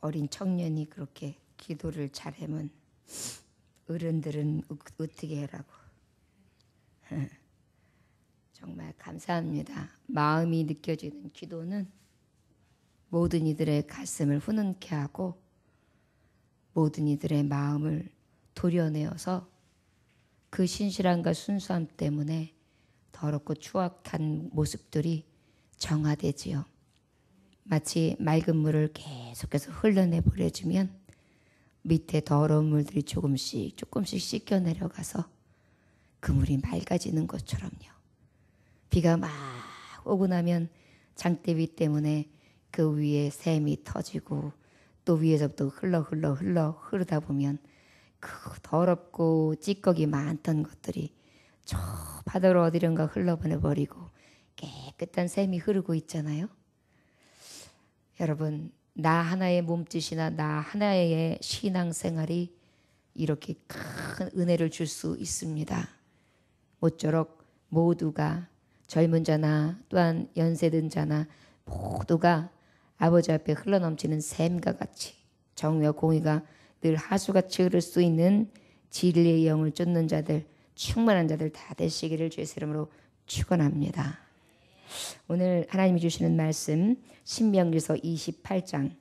어린 청년이 그렇게 기도를 잘하면 어른들은 어떻게 하라고. 정말 감사합니다. 마음이 느껴지는 기도는 모든 이들의 가슴을 훈훈케 하고 모든 이들의 마음을 도려내어서 그 신실함과 순수함 때문에 더럽고 추악한 모습들이 정화되지요. 마치 맑은 물을 계속해서 흘러내 버려주면 밑에 더러운 물들이 조금씩 씻겨 내려가서 그 물이 맑아지는 것처럼요. 비가 막 오고 나면 장대비 때문에 그 위에 샘이 터지고 또 위에서부터 흐르다 보면 그 더럽고 찌꺼기 많던 것들이 저 바다로 어디론가 흘러보내버리고 깨끗한 샘이 흐르고 있잖아요. 여러분, 나 하나의 몸짓이나 나 하나의 신앙생활이 이렇게 큰 은혜를 줄 수 있습니다. 모쪼록 모두가 젊은 자나 또한 연세든 자나 모두가 아버지 앞에 흘러넘치는 샘과 같이 정의와 공의가 늘 하수같이 흐를 수 있는 진리의 영을 쫓는 자들, 충만한 자들 다 되시기를 주의 이름으로 축원합니다. 오늘 하나님이 주시는 말씀 신명기서 28장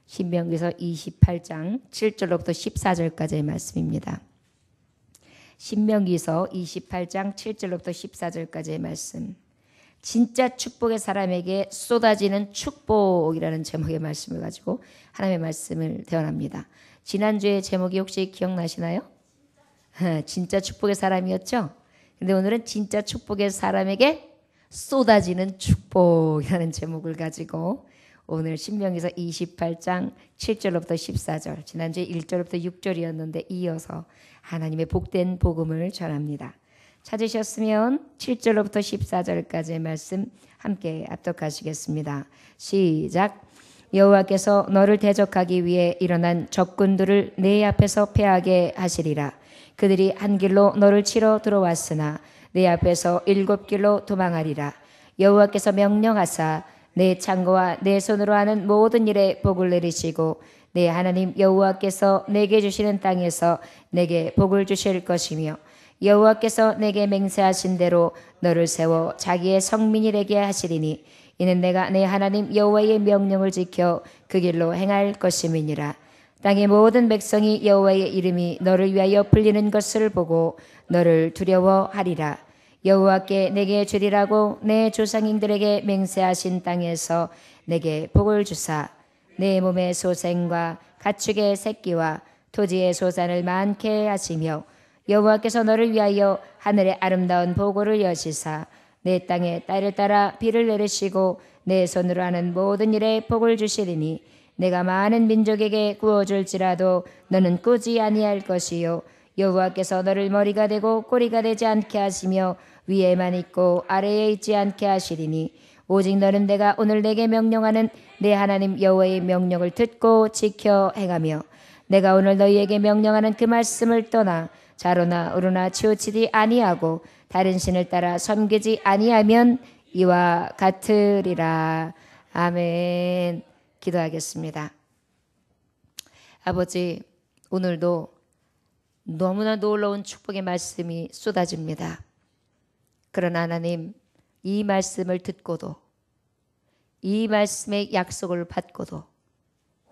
7절로부터 14절까지의 말씀입니다. 신명기서 28장 7절로부터 14절까지의 말씀. 진짜 축복의 사람에게 쏟아지는 축복이라는 제목의 말씀을 가지고 하나님의 말씀을 대언합니다. 지난주에 제목이 혹시 기억나시나요? 진짜 축복의 사람이었죠? 근데 오늘은 진짜 축복의 사람에게 쏟아지는 축복이라는 제목을 가지고 오늘 신명기서 28장 7절로부터 14절, 지난주에 1절부터 6절이었는데 이어서 하나님의 복된 복음을 전합니다. 찾으셨으면 7절로부터 14절까지의 말씀 함께 압독하시겠습니다. 시작. 여호와께서 너를 대적하기 위해 일어난 적군들을 내 앞에서 패하게 하시리라. 그들이 한 길로 너를 치러 들어왔으나 내 앞에서 7길로 도망하리라. 여호와께서 명령하사 내 창고와 내 손으로 하는 모든 일에 복을 내리시고 내 하나님 여호와께서 내게 주시는 땅에서 내게 복을 주실 것이며 여호와께서 내게 맹세하신 대로 너를 세워 자기의 성민이 되게 하시리니 이는 내가 내 하나님 여호와의 명령을 지켜 그 길로 행할 것임이니라. 땅의 모든 백성이 여호와의 이름이 너를 위하여 불리는 것을 보고 너를 두려워하리라. 여호와께 내게 주리라고 내 조상님들에게 맹세하신 땅에서 내게 복을 주사 내 몸의 소생과 가축의 새끼와 토지의 소산을 많게 하시며 여호와께서 너를 위하여 하늘의 아름다운 보고를 여시사 내 땅에 딸을 따라 비를 내리시고 내 손으로 하는 모든 일에 복을 주시리니 내가 많은 민족에게 구워줄지라도 너는 꾸지 아니할 것이요 여호와께서 너를 머리가 되고 꼬리가 되지 않게 하시며 위에만 있고 아래에 있지 않게 하시리니 오직 너는 내가 오늘 내게 명령하는 내 하나님 여호와의 명령을 듣고 지켜 행하며 내가 오늘 너희에게 명령하는 그 말씀을 떠나 좌로나 우로나 치우치지 아니하고 다른 신을 따라 섬기지 아니하면 이와 같으리라. 아멘. 기도하겠습니다. 아버지, 오늘도 너무나 놀라운 축복의 말씀이 쏟아집니다. 그러나 하나님, 이 말씀을 듣고도 이 말씀의 약속을 받고도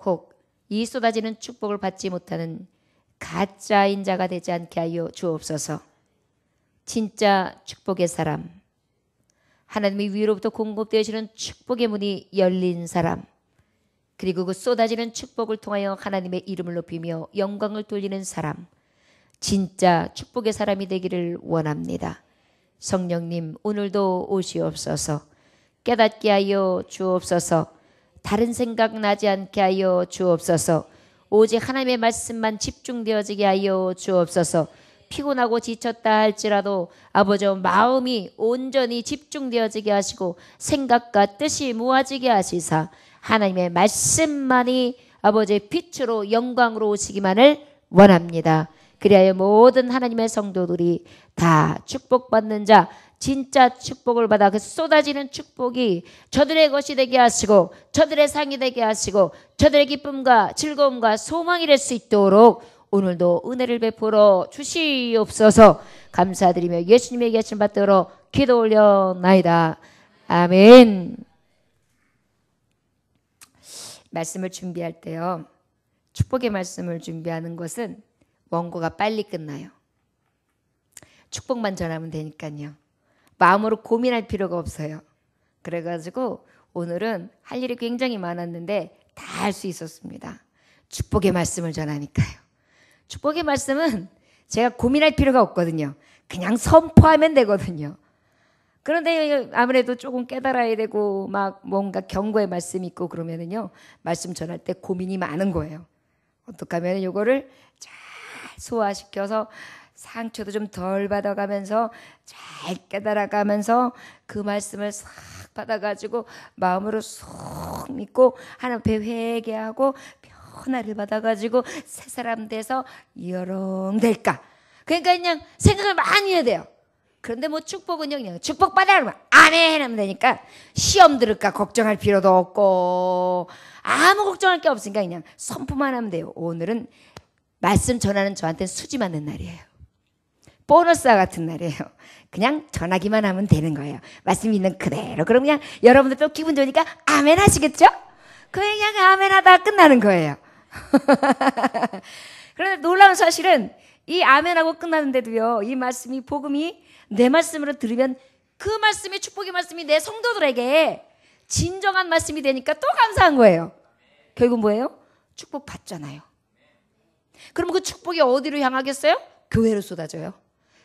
혹 이 쏟아지는 축복을 받지 못하는 가짜인 자가 되지 않게 하여 주옵소서. 진짜 축복의 사람, 하나님의 위로부터 공급되시는 축복의 문이 열린 사람, 그리고 그 쏟아지는 축복을 통하여 하나님의 이름을 높이며 영광을 돌리는 사람, 진짜 축복의 사람이 되기를 원합니다. 성령님, 오늘도 오시옵소서. 깨닫게 하여 주옵소서. 다른 생각 나지 않게 하여 주옵소서. 오직 하나님의 말씀만 집중되어지게 하여 주옵소서. 피곤하고 지쳤다 할지라도 아버지 마음이 온전히 집중되어지게 하시고 생각과 뜻이 모아지게 하시사 하나님의 말씀만이 아버지의 빛으로 영광으로 오시기만을 원합니다. 그리하여 모든 하나님의 성도들이 다 축복받는 자, 진짜 축복을 받아 그 쏟아지는 축복이 저들의 것이 되게 하시고 저들의 상이 되게 하시고 저들의 기쁨과 즐거움과 소망이 될 수 있도록 오늘도 은혜를 베풀어 주시옵소서. 감사드리며 예수님의 계신 받들어 기도 올려나이다. 아멘. 말씀을 준비할 때요, 축복의 말씀을 준비하는 것은 원고가 빨리 끝나요. 축복만 전하면 되니까요. 마음으로 고민할 필요가 없어요. 그래가지고 오늘은 할 일이 굉장히 많았는데 다 할 수 있었습니다. 축복의 말씀을 전하니까요. 축복의 말씀은 제가 고민할 필요가 없거든요. 그냥 선포하면 되거든요. 그런데 아무래도 조금 깨달아야 되고 막 뭔가 경고의 말씀이 있고 그러면은요, 말씀 전할 때 고민이 많은 거예요. 어떻게 하면 이거를 잘 소화시켜서 상처도 좀 덜 받아가면서 잘 깨달아가면서 그 말씀을 싹 받아가지고 마음으로 쏙 믿고 하나님 앞에 회개하고 변화를 받아가지고 새 사람 돼서 여롱 될까. 그러니까 그냥 생각을 많이 해야 돼요. 그런데 뭐 축복은요, 그냥 축복 받아라 그러면 아멘 하면 되니까 시험 들을까 걱정할 필요도 없고 아무 걱정할 게 없으니까 그냥 선포만 하면 돼요. 오늘은 말씀 전하는 저한테는 수지 맞는 날이에요. 보너스와 같은 날이에요. 그냥 전하기만 하면 되는 거예요. 말씀 있는 그대로. 그럼 그냥 여러분들도 기분 좋으니까 아멘 하시겠죠? 그냥 아멘 하다가 끝나는 거예요. 그런데 놀라운 사실은 이 아멘하고 끝나는데도요, 이 말씀이 복음이 내 말씀으로 들으면 그 말씀이 축복의 말씀이 내 성도들에게 진정한 말씀이 되니까 또 감사한 거예요. 결국 뭐예요? 축복 받잖아요. 그럼 그 축복이 어디로 향하겠어요? 교회로 쏟아져요.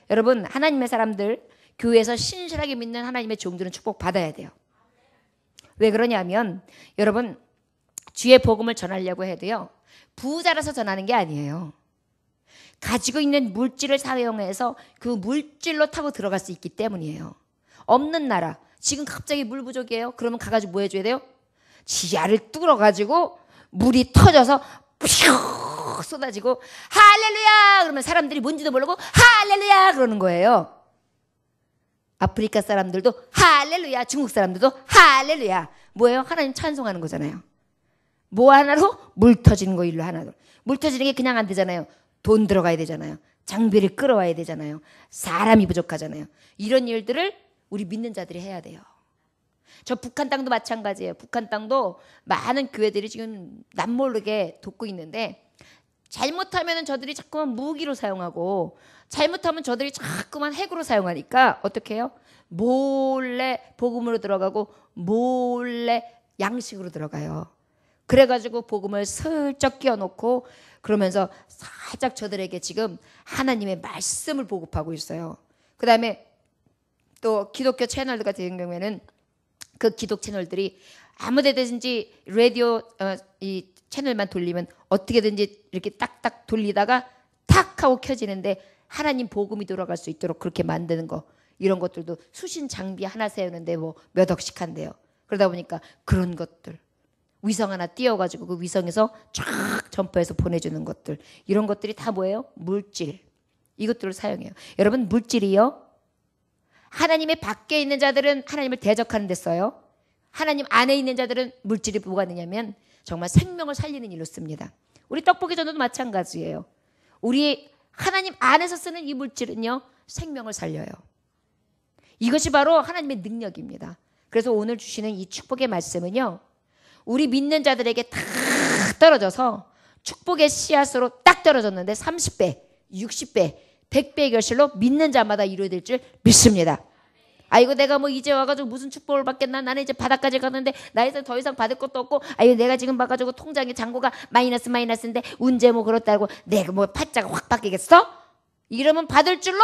여러분, 하나님의 사람들, 교회에서 신실하게 믿는 하나님의 종들은 축복 받아야 돼요. 왜 그러냐면 여러분, 주의 복음을 전하려고 해도요, 부자라서 전하는 게 아니에요. 가지고 있는 물질을 사용해서 그 물질로 타고 들어갈 수 있기 때문이에요. 없는 나라, 지금 갑자기 물 부족이에요. 그러면 가가지고 뭐 해줘야 돼요? 지하를 뚫어가지고 물이 터져서 푸슉 쏟아지고 할렐루야 그러면 사람들이 뭔지도 모르고 할렐루야 그러는 거예요. 아프리카 사람들도 할렐루야, 중국 사람들도 할렐루야. 뭐예요? 하나님 찬송하는 거잖아요. 뭐 하나로? 물 터지는 거 일로 하나로. 물 터지는 게 그냥 안 되잖아요. 돈 들어가야 되잖아요. 장비를 끌어와야 되잖아요. 사람이 부족하잖아요. 이런 일들을 우리 믿는 자들이 해야 돼요. 저 북한 땅도 마찬가지예요. 북한 땅도 많은 교회들이 지금 남모르게 돕고 있는데 잘못하면 저들이 자꾸만 무기로 사용하고 잘못하면 저들이 자꾸만 핵으로 사용하니까 어떻게 해요? 몰래 복음으로 들어가고 몰래 양식으로 들어가요. 그래가지고 복음을 슬쩍 끼워놓고 그러면서 살짝 저들에게 지금 하나님의 말씀을 보급하고 있어요. 그 다음에 또 기독교 채널들 같은 경우에는 그 기독 채널들이 아무데든지 라디오 이 채널만 돌리면 어떻게든지 이렇게 딱딱 돌리다가 탁 하고 켜지는데 하나님 복음이 돌아갈 수 있도록 그렇게 만드는 거, 이런 것들도 수신 장비 하나 세우는데 뭐 몇 억씩 한대요. 그러다 보니까 그런 것들, 위성 하나 띄워가지고 그 위성에서 쫙 점퍼해서 보내주는 것들, 이런 것들이 다 뭐예요? 물질. 이것들을 사용해요. 여러분, 물질이요, 하나님의 밖에 있는 자들은 하나님을 대적하는 데 써요. 하나님 안에 있는 자들은 물질이 뭐가 되냐면 정말 생명을 살리는 일로 씁니다. 우리 떡볶이 전도도 마찬가지예요. 우리 하나님 안에서 쓰는 이 물질은요, 생명을 살려요. 이것이 바로 하나님의 능력입니다. 그래서 오늘 주시는 이 축복의 말씀은요, 우리 믿는 자들에게 다 떨어져서 축복의 씨앗으로 딱 떨어졌는데 30배, 60배, 100배의 결실로 믿는 자마다 이루어질 줄 믿습니다. 아이고, 내가 뭐 이제 와가지고 무슨 축복을 받겠나? 나는 이제 바닥까지 갔는데 나 이제 더 이상 받을 것도 없고, 아이고 내가 지금 봐가지고 통장에 잔고가 마이너스인데 운제 뭐 그렇다고 내가 뭐 팔자가 확 바뀌겠어? 이러면 받을 줄로?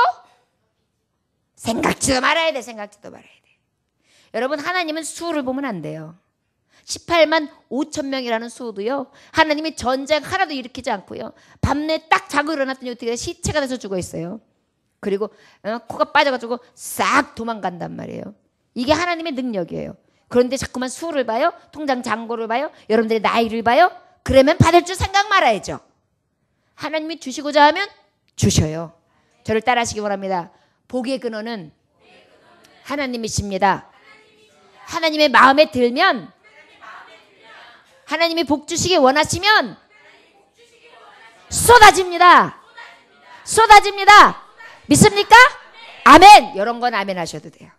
생각지도 말아야 돼. 생각지도 말아야 돼. 여러분, 하나님은 수를 보면 안 돼요. 18만 5천 명이라는 수도요, 하나님이 전쟁 하나도 일으키지 않고요, 밤내 딱 자고 일어났더니 어떻게 시체가 돼서 죽어 있어요. 그리고 코가 빠져가지고 싹 도망간단 말이에요. 이게 하나님의 능력이에요. 그런데 자꾸만 수를 봐요, 통장 잔고를 봐요, 여러분들의 나이를 봐요. 그러면 받을 줄 생각 말아야죠. 하나님이 주시고자 하면 주셔요. 저를 따라하시기 바랍니다. 복의 근원은 하나님이십니다. 하나님의 마음에 들면, 하나님이 복 주시기 원하시면 쏟아집니다. 쏟아집니다. 믿습니까? 아멘. 이런 건 아멘 하셔도 돼요.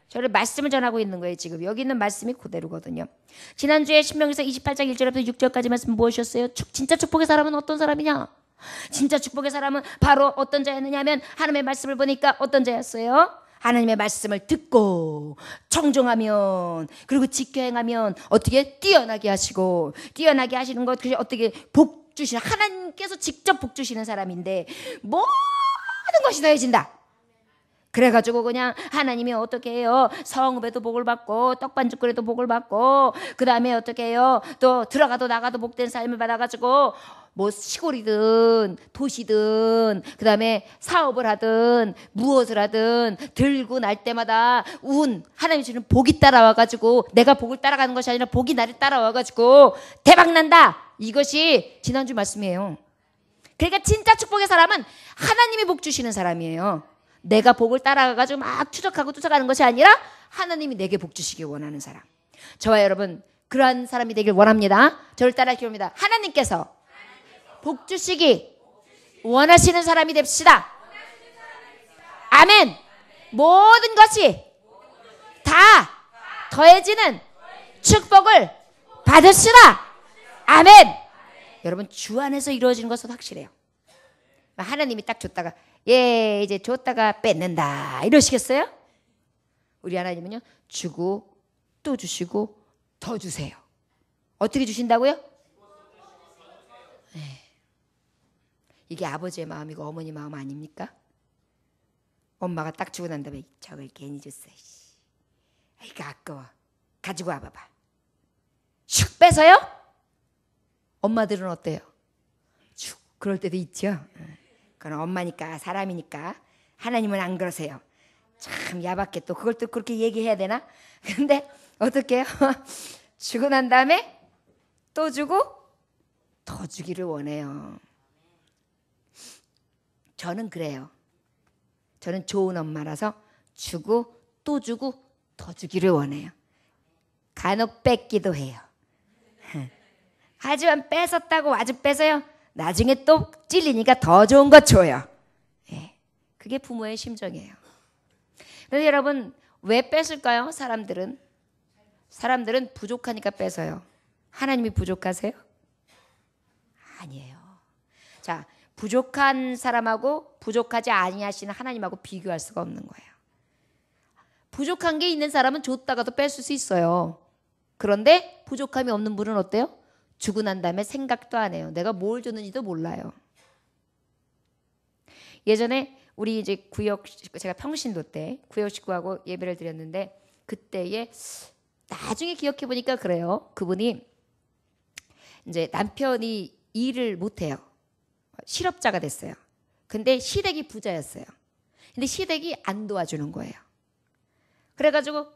저를 말씀을 전하고 있는 거예요. 지금 여기 있는 말씀이 그대로거든요. 지난주에 신명기서 28장 1절부터 6절까지 말씀 무엇이었어요? 진짜 축복의 사람은 어떤 사람이냐? 진짜 축복의 사람은 바로 어떤 자였느냐 하면 하나님의 말씀을 보니까 어떤 자였어요? 하나님의 말씀을 듣고 청종하면, 그리고 지켜 행하면 어떻게 뛰어나게 하시고, 뛰어나게 하시는 것, 어떻게 복 주시는, 하나님께서 직접 복 주시는 사람인데 모든 것이 더해진다. 그래가지고 그냥 하나님이 어떻게 해요? 성읍에도 복을 받고 떡반죽거리도 복을 받고, 그 다음에 어떻게 해요? 또 들어가도 나가도 복된 삶을 받아가지고 뭐 시골이든 도시든 그 다음에 사업을 하든 무엇을 하든 들고 날 때마다 하나님이 주는 복이 따라와가지고, 내가 복을 따라가는 것이 아니라 복이 나를 따라와가지고 대박난다. 이것이 지난주 말씀이에요. 그러니까 진짜 축복의 사람은 하나님이 복 주시는 사람이에요. 내가 복을 따라가가지고 막 추적하고 쫓아가는 것이 아니라 하나님이 내게 복 주시길 원하는 사람. 저와 여러분 그러한 사람이 되길 원합니다. 저를 따라하기 원합니다. 하나님께서 복 주시기 원하시는 사람이 됩시다. 아멘. 모든 것이 다 더해지는 축복을 받으시라. 아멘. 여러분 주 안에서 이루어지는 것은 확실해요. 하나님이 딱 줬다가 이제 줬다가 뺏는다 이러시겠어요? 우리 하나님은요, 주고 또 주시고 더 주세요. 어떻게 주신다고요? 이게 아버지의 마음이고 어머니 마음 아닙니까? 엄마가 딱 주고 난 다음에 저걸 괜히 줬어. 이거 아까워. 가지고 와봐봐. 슉 빼서요? 엄마들은 어때요? 슉 그럴 때도 있죠. 그건 엄마니까, 사람이니까. 하나님은 안 그러세요. 참 야박해. 또 그걸 또 그렇게 얘기해야 되나? 근데 어떻게 해요? 주고 난 다음에 또 주고 더 주기를 원해요. 저는 그래요. 저는 좋은 엄마라서 주고 또 주고 더 주기를 원해요. 간혹 뺏기도 해요. 하지만 뺏었다고 아주 뺏어요. 나중에 또 찔리니까 더 좋은 거 줘요. 그게 부모의 심정이에요. 그래서 여러분 왜 뺏을까요? 사람들은 부족하니까 뺏어요. 하나님이 부족하세요? 아니에요. 자, 부족한 사람하고 부족하지 아니하시는 하나님하고 비교할 수가 없는 거예요. 부족한 게 있는 사람은 줬다가도 뺏을 수 있어요. 그런데 부족함이 없는 분은 어때요? 주고 난 다음에 생각도 안 해요. 내가 뭘 줬는지도 몰라요. 예전에 우리 이제 제가 평신도 때 구역 식구하고 예배를 드렸는데, 그때에 나중에 기억해 보니까 그래요. 그분이 이제 남편이 일을 못 해요. 실업자가 됐어요. 근데 시댁이 부자였어요. 근데 시댁이 안 도와주는 거예요. 그래가지고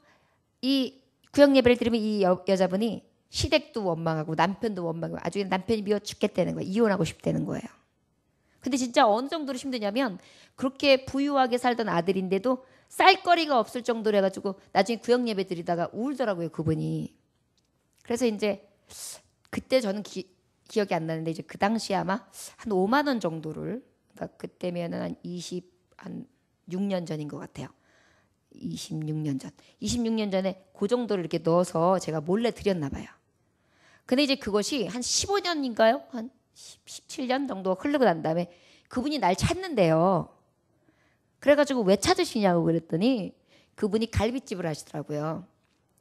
이 구역 예배를 드리면 이 여자분이 시댁도 원망하고 남편도 원망하고 아주 남편이 미워 죽겠다는 거예요. 이혼하고 싶다는 거예요. 근데 진짜 어느 정도로 힘드냐면, 그렇게 부유하게 살던 아들인데도 쌀거리가 없을 정도로 해가지고 나중에 구역 예배 드리다가 울더라고요, 그분이. 그래서 이제 그때 저는 기억이 안 나는데, 이제 그 당시에 아마 한 5만 원 정도를, 그러니까 그때면은 한 26년 전인 것 같아요. 26년 전. 26년 전에 그 정도를 이렇게 넣어서 제가 몰래 드렸나 봐요. 근데 이제 그것이 한 15년인가요? 한 17년 정도 흐르고 난 다음에 그분이 날 찾는데요. 그래가지고 왜 찾으시냐고 그랬더니 그분이 갈비집을 하시더라고요.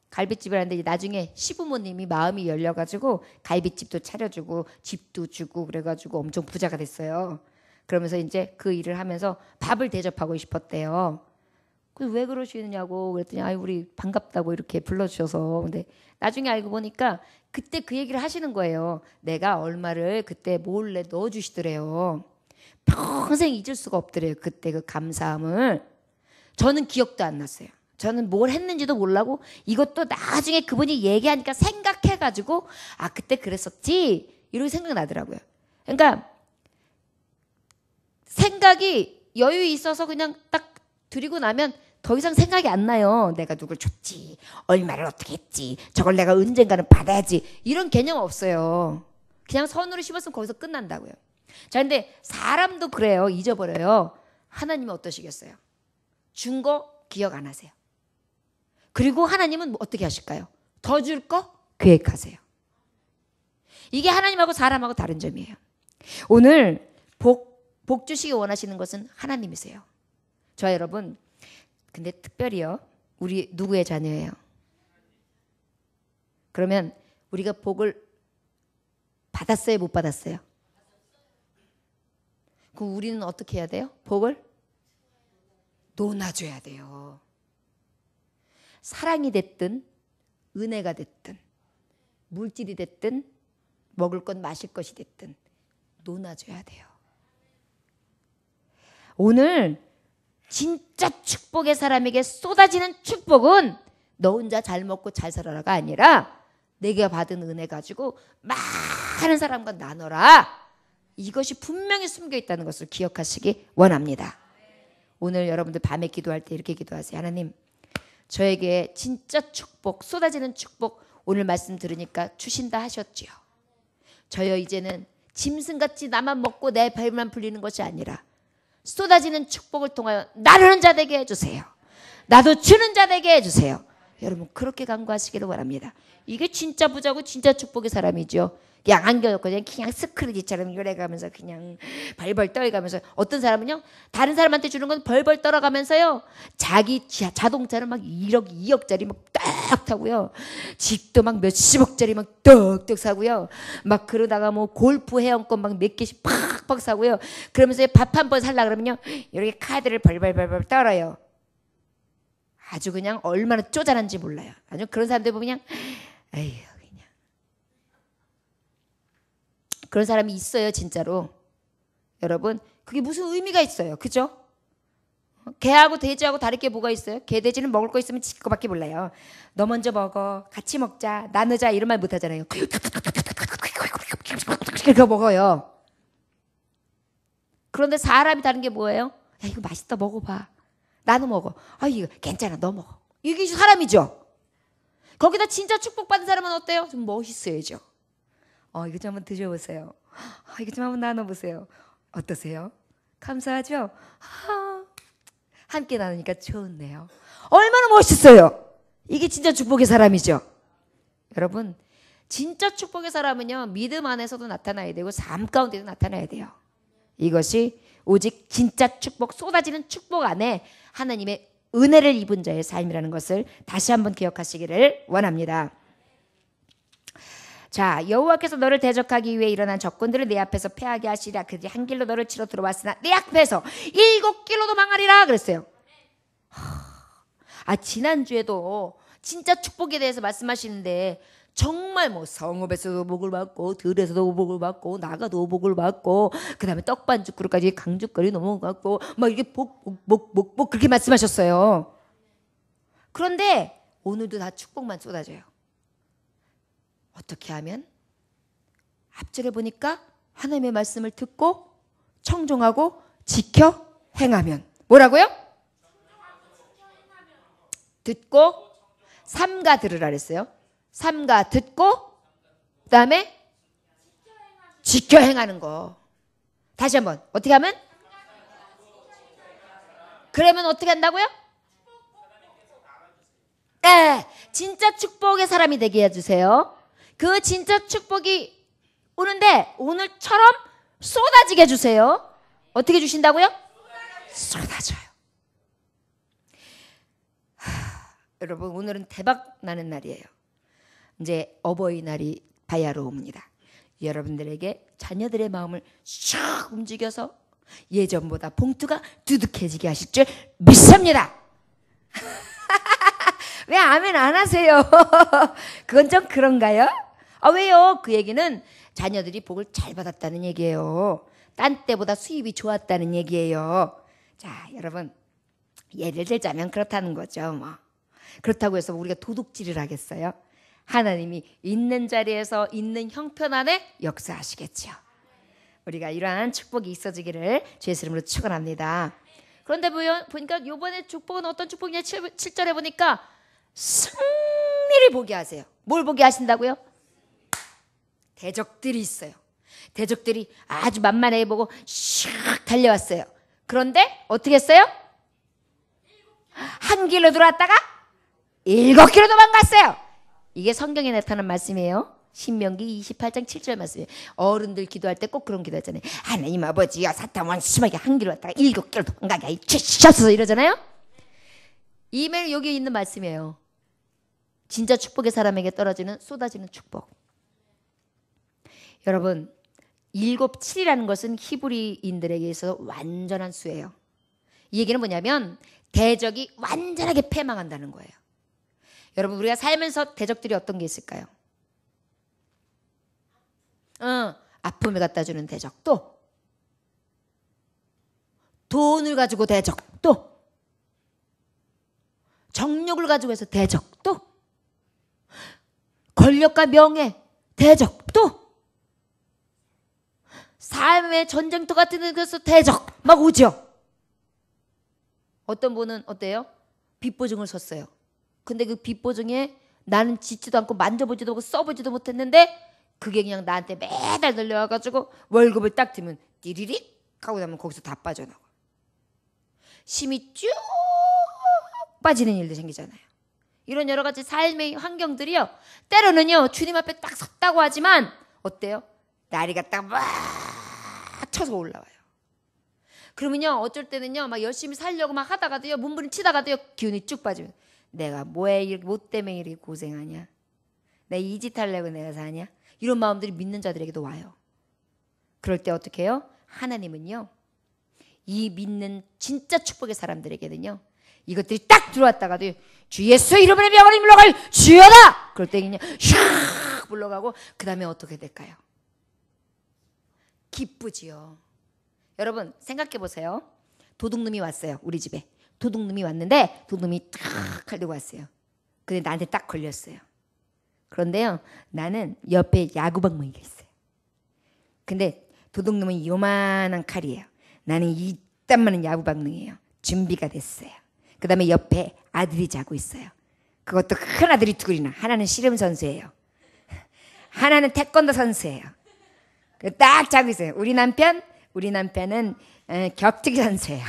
갈비집을 하는데 이제 나중에 시부모님이 마음이 열려가지고 갈비집도 차려주고 집도 주고 그래가지고 엄청 부자가 됐어요. 그러면서 이제 그 일을 하면서 밥을 대접하고 싶었대요. 그래서 왜 그러시느냐고 그랬더니 우리 반갑다고 이렇게 불러주셔서. 근데 나중에 알고 보니까 그때 그 얘기를 하시는 거예요. 내가 얼마를 그때 몰래 넣어주시더래요. 평생 잊을 수가 없더래요. 그때 그 감사함을. 저는 기억도 안 났어요. 저는 뭘 했는지도 몰라고, 이것도 나중에 그분이 얘기하니까 생각해가지고 그때 그랬었지 이렇게 생각나더라고요. 그러니까 생각이 여유 있어서 그냥 딱 드리고 나면 더 이상 생각이 안 나요. 내가 누굴 줬지, 얼마를 어떻게 했지, 저걸 내가 언젠가는 받아야지, 이런 개념 없어요. 그냥 선으로 심었으면 거기서 끝난다고요. 자, 근데 사람도 그래요. 잊어버려요. 하나님은 어떠시겠어요? 준 거 기억 안 하세요. 그리고 하나님은 어떻게 하실까요? 더 줄 거 계획하세요. 이게 하나님하고 사람하고 다른 점이에요. 오늘 복 주시기 원하시는 것은 하나님이세요. 저와 여러분, 근데 특별히요, 우리 누구의 자녀예요? 그러면 우리가 복을 받았어요, 못 받았어요? 그럼 우리는 어떻게 해야 돼요? 복을 나눠줘야 돼요. 사랑이 됐든 은혜가 됐든 물질이 됐든 먹을 것 마실 것이 됐든 나눠줘야 돼요. 오늘 진짜 축복의 사람에게 쏟아지는 축복은 너 혼자 잘 먹고 잘 살아라가 아니라 내가 받은 은혜 가지고 많은 사람과 나눠라. 이것이 분명히 숨겨 있다는 것을 기억하시기 원합니다. 오늘 여러분들 밤에 기도할 때 이렇게 기도하세요. 하나님, 저에게 진짜 축복, 쏟아지는 축복 오늘 말씀 들으니까 주신다 하셨지요. 저요 이제는 짐승같이 나만 먹고 내 배만 불리는 것이 아니라 쏟아지는 축복을 통하여 나누는 자 되게 해주세요. 나도 주는 자 되게 해주세요. 여러분 그렇게 간구하시기를 바랍니다. 이게 진짜 부자고 진짜 축복의 사람이죠. 그냥 안겨놓고 그냥 스크루지처럼 요래가면서 그냥 벌벌 떨가면서, 어떤 사람은요 다른 사람한테 주는 건 벌벌 떨어가면서요 자기 자동차는 막 1억 2억짜리 막 딱 타고요, 집도 막 몇십억짜리 막 떡떡 사고요, 막 그러다가 뭐 골프 회원권 막 몇 개씩 팍팍 사고요. 그러면서 밥 한 번 살라 그러면요 이렇게 카드를 벌벌 떨어요. 아주 그냥 얼마나 쪼잔한지 몰라요. 아주 그런 사람들 보면 그냥 에휴, 그냥 그런 사람이 있어요 진짜로. 여러분 그게 무슨 의미가 있어요, 그죠? 개하고 돼지하고 다를 게 뭐가 있어요? 개 돼지는 먹을 거 있으면 지 거밖에 몰라요. 너 먼저 먹어, 같이 먹자, 나누자 이런 말 못하잖아요. 그렇게 먹어요. 그런데 사람이 다른 게 뭐예요? 야 이거 맛있다, 먹어봐, 나도 먹어, 아 이거 괜찮아, 너 먹어. 이게 사람이죠. 거기다 진짜 축복받은 사람은 어때요? 좀 멋있어야죠. 이거 좀 한번 드셔보세요. 이거 좀 한번 나눠보세요. 어떠세요? 감사하죠? 함께 나누니까 좋네요. 얼마나 멋있어요. 이게 진짜 축복의 사람이죠. 여러분 진짜 축복의 사람은요 믿음 안에서도 나타나야 되고 삶 가운데도 나타나야 돼요. 이것이 오직 진짜 축복, 쏟아지는 축복 안에 하나님의 은혜를 입은 자의 삶이라는 것을 다시 한번 기억하시기를 원합니다. 자, 여호와께서 너를 대적하기 위해 일어난 적군들을 내 앞에서 패하게 하시리라. 그들이 한 길로 너를 치러 들어왔으나 내 앞에서 7길로도 망하리라 그랬어요. 지난주에도 진짜 축복에 대해서 말씀하시는데 정말 뭐 성읍에서도 복을 받고 들에서도 복을 받고 나가도 복을 받고 그다음에 떡반죽 그릇까지 강죽거리 넘어갔고 막 이렇게 복 그렇게 말씀하셨어요. 그런데 오늘도 다 축복만 쏟아져요. 어떻게 하면? 앞절에 보니까 하나님의 말씀을 듣고 청종하고 지켜 행하면. 뭐라고요? 듣고 삼가 들으라 그랬어요. 삼가 듣고 그다음에 지켜 행하는 거. 다시 한번 어떻게 하면? 그러면 어떻게 한다고요? 네, 진짜 축복의 사람이 되게 해주세요. 그 진짜 축복이 오는데 오늘처럼 쏟아지게 해주세요. 어떻게 주신다고요? 쏟아져요. 여러분 오늘은 대박 나는 날이에요. 이제 어버이날이 바야로 옵니다. 여러분들에게 자녀들의 마음을 샥 움직여서 예전보다 봉투가 두둑해지게 하실 줄 믿습니다. 왜 아멘 안 하세요? 그건 좀 그런가요? 왜요? 그 얘기는 자녀들이 복을 잘 받았다는 얘기예요. 딴 때보다 수입이 좋았다는 얘기예요. 자, 여러분 예를 들자면 그렇다는 거죠. 뭐. 그렇다고 해서 우리가 도둑질을 하겠어요? 하나님이 있는 자리에서 있는 형편 안에 역사하시겠죠. 우리가 이러한 축복이 있어지기를 주의 이름으로 축원합니다. 그런데 보니까 요번에 축복은 어떤 축복이냐 7절에 보니까 승리를 보게 하세요. 뭘 보게 하신다고요? 대적들이 있어요. 대적들이 아주 만만하게 보고 슉 달려왔어요. 그런데 어떻게 했어요? 한 길로 들어왔다가 7길로 도망갔어요. 이게 성경에 나타난 말씀이에요. 신명기 28장 7절 말씀이에요. 어른들 기도할 때 꼭 그런 기도했잖아요. 하나님 아버지여 사탄 심하게 한 길로 왔다가 7길로 도망가게 주시옵소서 이러잖아요. 이면 여기 있는 말씀이에요. 진짜 축복의 사람에게 떨어지는 쏟아지는 축복. 여러분 7, 7이라는 것은 히브리인들에게 있어서 완전한 수예요. 이 얘기는 뭐냐면 대적이 완전하게 패망한다는 거예요. 여러분 우리가 살면서 대적들이 어떤 게 있을까요? 아픔을 갖다 주는 대적, 또 돈을 가지고 대적, 또 정욕을 가지고 해서 대적, 또 권력과 명예 대적, 또 삶의 전쟁터 같은 데서 대적 막 오죠. 어떤 분은 어때요? 빚보증을 섰어요. 근데 그 빚보증에 나는 짓지도 않고 만져보지도 않고 써보지도 못했는데 그게 그냥 나한테 매달 들려와가지고 월급을 딱 들면 띠리릭 하고 나면 거기서 다 빠져나가. 힘이 쭉 빠지는 일도 생기잖아요. 이런 여러 가지 삶의 환경들이요. 때로는요 주님 앞에 딱 섰다고 하지만 어때요? 날이 갔다가 막 쳐서 올라와요. 그러면요 어쩔 때는요 막 열심히 살려고 막 하다가도요 몸부림치다가도요 기운이 쭉 빠지면 내가 뭐해 이렇게 뭐 때문에 이렇게 고생하냐? 내가 이 짓 하려고 내가 사냐? 이런 마음들이 믿는 자들에게도 와요. 그럴 때 어떻게 해요? 하나님은요 이 믿는 진짜 축복의 사람들에게는요 이것들이 딱 들어왔다가도 주 예수 이름으로 명을 물러갈 주여다! 그럴 때는요 샥 물러가고 그 다음에 어떻게 될까요? 기쁘지요. 여러분 생각해 보세요. 도둑놈이 왔어요. 우리 집에 도둑놈이 왔는데 도둑놈이 딱 가지고 왔어요. 근데 나한테 딱 걸렸어요. 그런데요 나는 옆에 야구방망이가 있어요. 근데 도둑놈은 요만한 칼이에요. 나는 이딴만한 야구방망이에요. 준비가 됐어요. 그 다음에 옆에 아들이 자고 있어요. 그것도 큰 아들이 둘이나. 하나는 씨름 선수예요. 하나는 태권도 선수예요. 딱 자고 있어요. 우리 남편은 격투기 선수예요.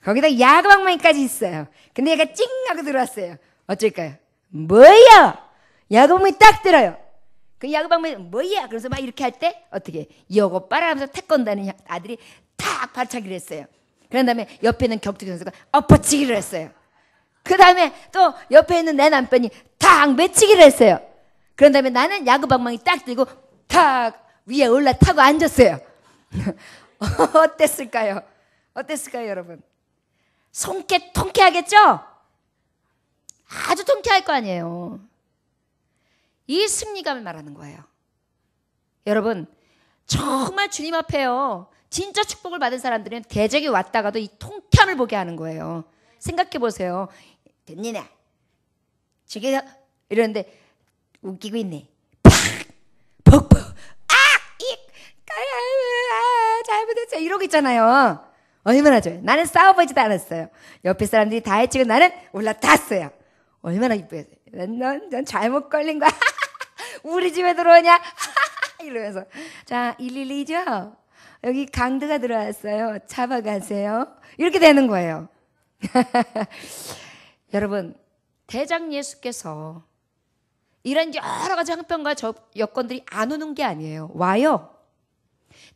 거기다 야구방망이까지 있어요. 근데 얘가 찡 하고 들어왔어요. 어쩔까요? 뭐야? 야구방망이 딱 들어요. 그 야구방망이 뭐야? 그래서 막 이렇게 할 때 어떻게 요거 빨아가면서 태권도하는 아들이 탁 발차기를 했어요. 그런 다음에 옆에 있는 격투기 선수가 엎어치기를 했어요. 그 다음에 또 옆에 있는 내 남편이 탁 매치기를 했어요. 그런 다음에 나는 야구방망이 딱 들고 탁 위에 올라타고 앉았어요. 어땠을까요? 어땠을까요, 여러분? 통쾌하겠죠? 아주 통쾌할 거 아니에요. 이 승리감을 말하는 거예요. 여러분, 정말 주님 앞에요. 진짜 축복을 받은 사람들은 대적이 왔다가도 이 통쾌함을 보게 하는 거예요. 생각해 보세요. 됐니네. 지금 이러는데 웃기고 있네. 팍! 퍽퍽! 잘못했어요. 이러고 있잖아요. 얼마나 좋아요. 나는 싸워보지도 않았어요. 옆에 사람들이 다 해치고 나는 올라탔어요. 얼마나 이쁘겠어요. 넌 잘못 걸린 거야. 우리 집에 들어오냐? 이러면서. 자, 112죠? 여기 강도가 들어왔어요. 잡아가세요. 이렇게 되는 거예요. 여러분, 대장 예수께서 이런 여러 가지 형편과 여건들이 안 오는 게 아니에요. 와요.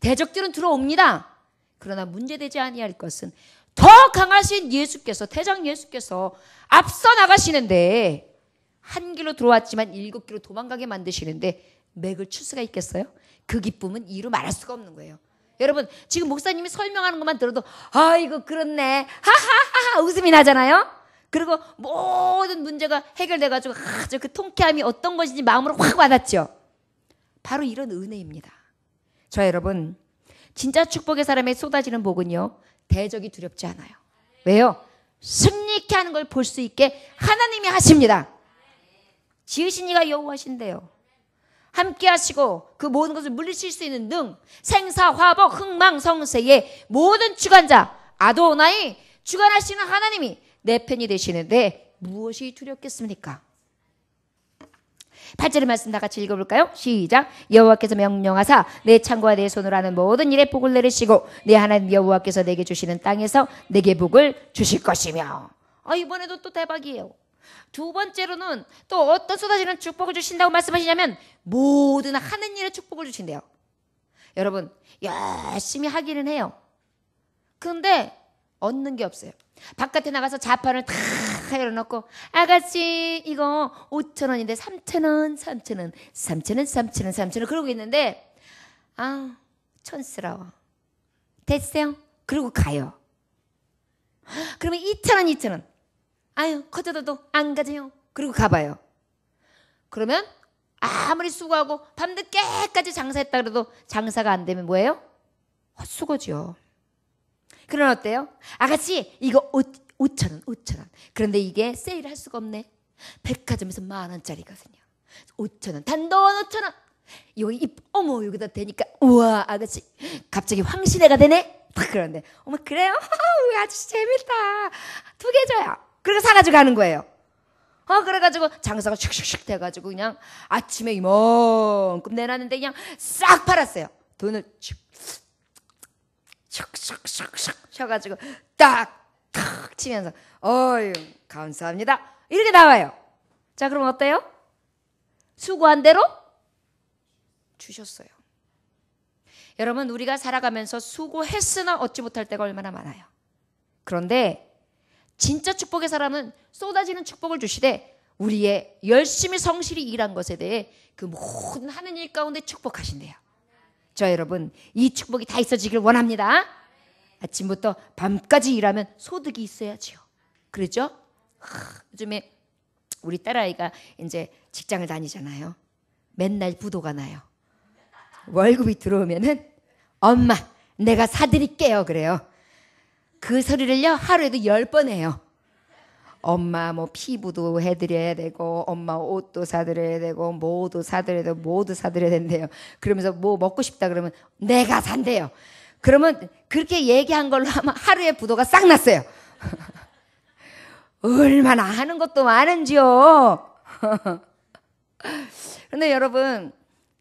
대적들은 들어옵니다. 그러나 문제되지 아니할 것은 더 강하신 예수께서, 대장 예수께서 앞서 나가시는데 한 길로 들어왔지만 7길로 도망가게 만드시는데 맥을 출 수가 있겠어요? 그 기쁨은 이루 말할 수가 없는 거예요. 여러분, 지금 목사님이 설명하는 것만 들어도 아이고 그렇네 하하하하 웃음이 나잖아요. 그리고 모든 문제가 해결돼가지고 아주 그 통쾌함이 어떤 것인지 마음으로 확 와닿죠. 바로 이런 은혜입니다. 저 여러분, 진짜 축복의 사람에 쏟아지는 복은요, 대적이 두렵지 않아요. 왜요? 승리케 하는 걸 볼 수 있게 하나님이 하십니다. 지으신 이가 여호와신데요. 함께 하시고 그 모든 것을 물리칠 수 있는 능, 생사, 화복, 흥망, 성쇠의 모든 주관자 아도나이 주관하시는 하나님이 내 편이 되시는데 무엇이 두렵겠습니까? 8절의 말씀 다 같이 읽어볼까요? 시작. 여호와께서 명령하사 내 창고와 내 손으로 하는 모든 일에 복을 내리시고 내 하나님 여호와께서 내게 주시는 땅에서 내게 복을 주실 것이며. 이번에도 또 대박이에요. 두 번째로는 또 어떤 쏟아지는 축복을 주신다고 말씀하시냐면 모든 하는 일에 축복을 주신대요. 여러분 열심히 하기는 해요. 그런데 얻는 게 없어요. 바깥에 나가서 자판을 다 열어놓고 아가씨 이거 5,000원인데 3,000원 3,000원 3,000원 3,000원 3,000원 그러고 있는데 촌스러워. 됐어요. 그러고 가요. 그러면 2,000원 2,000원 아유 커져도 안 가져요. 그리고 가봐요. 그러면 아무리 수고하고 밤늦게까지 장사했다 그래도 장사가 안 되면 뭐예요? 헛수고죠. 그럼 어때요? 아가씨 이거 5,000원 5,000원 그런데 이게 세일할 수가 없네. 백화점에서 10,000원짜리거든요. 5,000원 단돈 5,000원 이거 어머 여기다 대니까 우와 아가씨 갑자기 황신혜가 되네. 그런데 어머 그래요? 우리 아저씨 재밌다. 2개 줘요. 그리고 사가지고 가는 거예요. 그래가지고 장사가 슉슉슉 돼가지고 그냥 아침에 이만큼 내놨는데 그냥 싹 팔았어요. 돈을 슉슉슉슉 쳐가지고 탁 치면서 어휴 감사합니다 이렇게 나와요. 자 그럼 어때요? 수고한 대로 주셨어요. 여러분 우리가 살아가면서 수고했으나 얻지 못할 때가 얼마나 많아요. 그런데 진짜 축복의 사람은 쏟아지는 축복을 주시되 우리의 열심히 성실히 일한 것에 대해 그 모든 하는 일 가운데 축복하신대요. 저 여러분 이 축복이 다 있어지길 원합니다. 아침부터 밤까지 일하면 소득이 있어야죠. 그렇죠? 요즘에 우리 딸아이가 이제 직장을 다니잖아요. 맨날 부도가 나요. 월급이 들어오면은 엄마 내가 사드릴게요 그래요. 그 소리를요 하루에도 10번 해요. 엄마 뭐 피부도 해드려야 되고 엄마 옷도 사드려야 되고 뭐도 사드려야 되고 뭐도 사드려야 된대요. 그러면서 뭐 먹고 싶다 그러면 내가 산대요. 그러면 그렇게 얘기한 걸로 하면 하루에 부도가 싹 났어요. 얼마나 하는 것도 많은지요. 그런데 여러분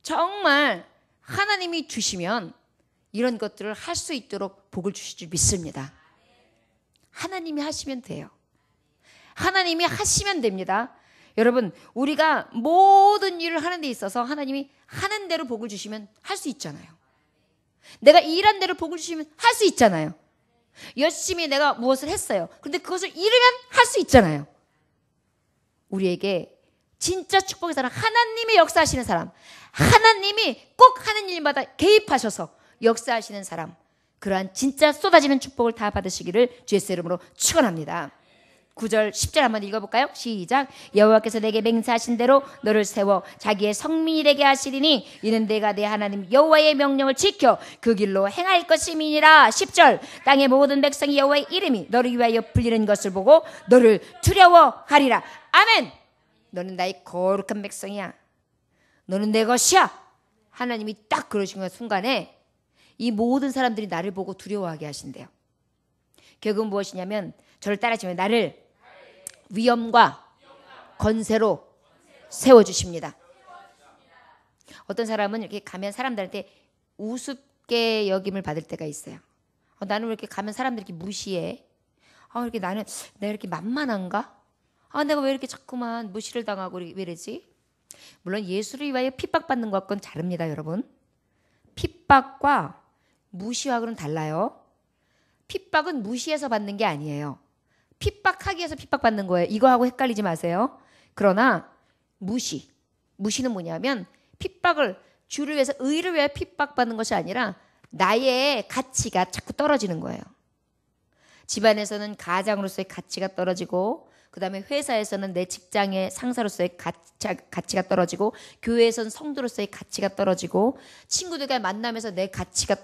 정말 하나님이 주시면 이런 것들을 할 수 있도록 복을 주실 줄 믿습니다. 하나님이 하시면 돼요. 하나님이 하시면 됩니다. 여러분 우리가 모든 일을 하는 데 있어서 하나님이 하는 대로 복을 주시면 할 수 있잖아요. 내가 일한 대로 복을 주시면 할 수 있잖아요. 열심히 내가 무엇을 했어요. 그런데 그것을 잃으면 할 수 있잖아요. 우리에게 진짜 축복의 사람 하나님이 역사하시는 사람 하나님이 꼭 하는 일마다 개입하셔서 역사하시는 사람 그러한 진짜 쏟아지는 축복을 다 받으시기를 주 예수의 이름으로 축원합니다. 9절 10절 한번 읽어볼까요? 시작. 여호와께서 내게 맹세하신 대로 너를 세워 자기의 성민이 되게 하시리니 이는 내가 내 하나님 여호와의 명령을 지켜 그 길로 행할 것임이니라. 10절 땅의 모든 백성이 여호와의 이름이 너를 위하여 불리는 것을 보고 너를 두려워하리라. 아멘. 너는 나의 거룩한 백성이야. 너는 내 것이야. 하나님이 딱 그러신 순간에 이 모든 사람들이 나를 보고 두려워하게 하신대요. 결국은 무엇이냐면 저를 따라하시면 나를 위엄과 건세로 세워주십니다. 어떤 사람은 이렇게 가면 사람들한테 우습게 여김을 받을 때가 있어요. 나는 왜 이렇게 가면 사람들이 이렇게 무시해? 이렇게 내가 이렇게 만만한가? 내가 왜 이렇게 자꾸만 무시를 당하고 왜 이러지? 물론 예수를 위하여 핍박받는 것과는 다릅니다, 여러분. 핍박과 무시하고는 달라요. 핍박은 무시해서 받는 게 아니에요. 핍박하기 위해서 핍박받는 거예요. 이거하고 헷갈리지 마세요. 그러나 무시는 뭐냐면 핍박을 주를 위해서 의를 위해 핍박받는 것이 아니라 나의 가치가 자꾸 떨어지는 거예요. 집안에서는 가장으로서의 가치가 떨어지고 그 다음에 회사에서는 내 직장의 상사로서의 가치가 떨어지고 교회에서는 성도로서의 가치가 떨어지고 친구들과 만나면서 내 가치가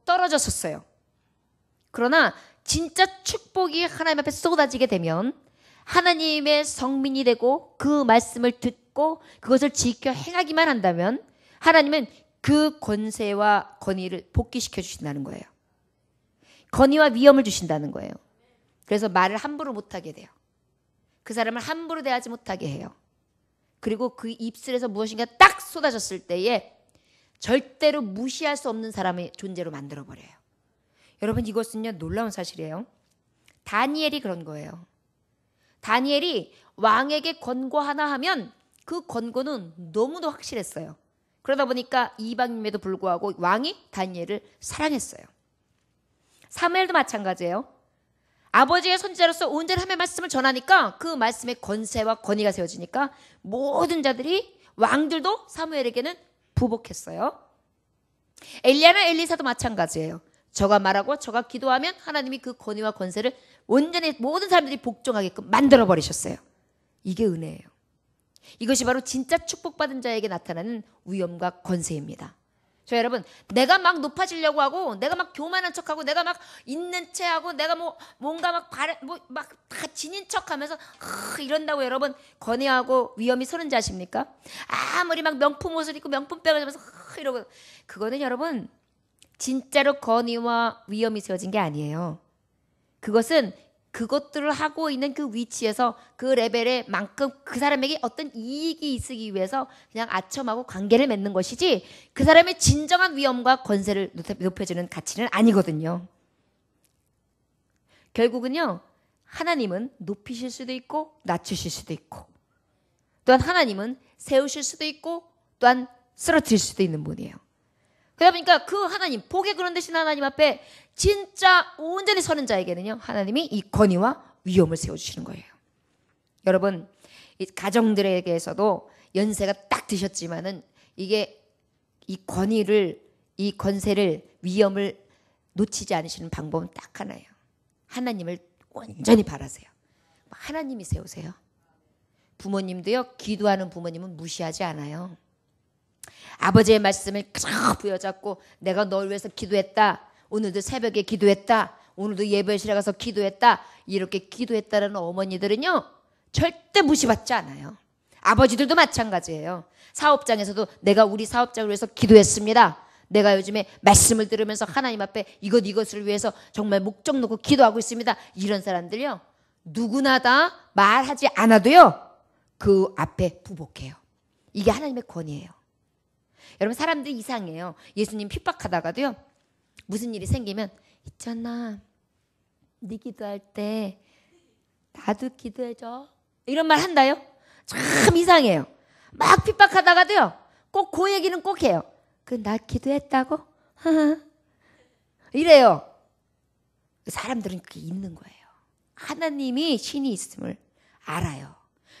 떨어졌었어요. 그러나 진짜 축복이 하나님 앞에 쏟아지게 되면 하나님의 성민이 되고 그 말씀을 듣고 그것을 지켜 행하기만 한다면 하나님은 그 권세와 권위를 복귀시켜 주신다는 거예요. 건의와 위험을 주신다는 거예요. 그래서 말을 함부로 못하게 돼요. 그 사람을 함부로 대하지 못하게 해요. 그리고 그 입술에서 무엇인가 딱 쏟아졌을 때에 절대로 무시할 수 없는 사람의 존재로 만들어버려요. 여러분, 이것은요 놀라운 사실이에요. 다니엘이 그런 거예요. 다니엘이 왕에게 권고 하나 하면 그 권고는 너무도 확실했어요. 그러다 보니까 이방인에도 불구하고 왕이 다니엘을 사랑했어요. 사무엘도 마찬가지예요. 아버지의 선지자로서 온전히 하나님의 말씀을 전하니까 그 말씀의 권세와 권위가 세워지니까 모든 자들이, 왕들도 사무엘에게는 부복했어요. 엘리야나 엘리사도 마찬가지예요. 저가 말하고 저가 기도하면 하나님이 그 권위와 권세를 온전히 모든 사람들이 복종하게끔 만들어버리셨어요. 이게 은혜예요. 이것이 바로 진짜 축복받은 자에게 나타나는 위엄과 권세입니다. 저 여러분, 내가 막 높아지려고 하고, 내가 막 교만한 척하고, 내가 막 있는 체하고, 내가 뭔가 막 다 지닌 척하면서 이런다고 여러분 권위하고 위엄이 서는지 아십니까? 아무리 막 명품 옷을 입고 명품백을 잡아서 이러고, 그거는 여러분 진짜로 권위와 위엄이 세워진 게 아니에요. 그것은 그것들을 하고 있는 그 위치에서 그 레벨에 만큼 그 사람에게 어떤 이익이 있기 위해서 그냥 아첨하고 관계를 맺는 것이지, 그 사람의 진정한 위엄과 권세를 높여주는 가치는 아니거든요. 결국은요, 하나님은 높이실 수도 있고 낮추실 수도 있고, 또한 하나님은 세우실 수도 있고 또한 쓰러뜨릴 수도 있는 분이에요. 그러다 보니까 그 하나님, 복의 그런 되신 하나님 앞에 진짜 온전히 서는 자에게는요, 하나님이 이 권위와 위엄을 세워주시는 거예요. 여러분, 이 가정들에게서도 연세가 딱 드셨지만은 이게 이 권위를, 이 권세를, 위엄을 놓치지 않으시는 방법은 딱 하나예요. 하나님을 온전히 바라세요. 하나님이 세우세요. 부모님도요, 기도하는 부모님은 무시하지 않아요. 아버지의 말씀을 그저 부여잡고 내가 널 위해서 기도했다, 오늘도 새벽에 기도했다, 오늘도 예배실에 가서 기도했다, 이렇게 기도했다라는 어머니들은요 절대 무시받지 않아요. 아버지들도 마찬가지예요. 사업장에서도 내가 우리 사업장을 위해서 기도했습니다, 내가 요즘에 말씀을 들으면서 하나님 앞에 이것을 위해서 정말 목적 놓고 기도하고 있습니다, 이런 사람들요 누구나 다 말하지 않아도요 그 앞에 부복해요. 이게 하나님의 권위예요. 여러분, 사람들이 이상해요. 예수님 핍박하다가도요 무슨 일이 생기면, 있잖아, 네 기도할 때 나도 기도해줘, 이런 말 한다요. 참 이상해요. 막 핍박하다가도요 꼭 그 얘기는 꼭 해요. 나 기도했다고? 이래요. 사람들은 그게 있는 거예요. 하나님이 신이 있음을 알아요.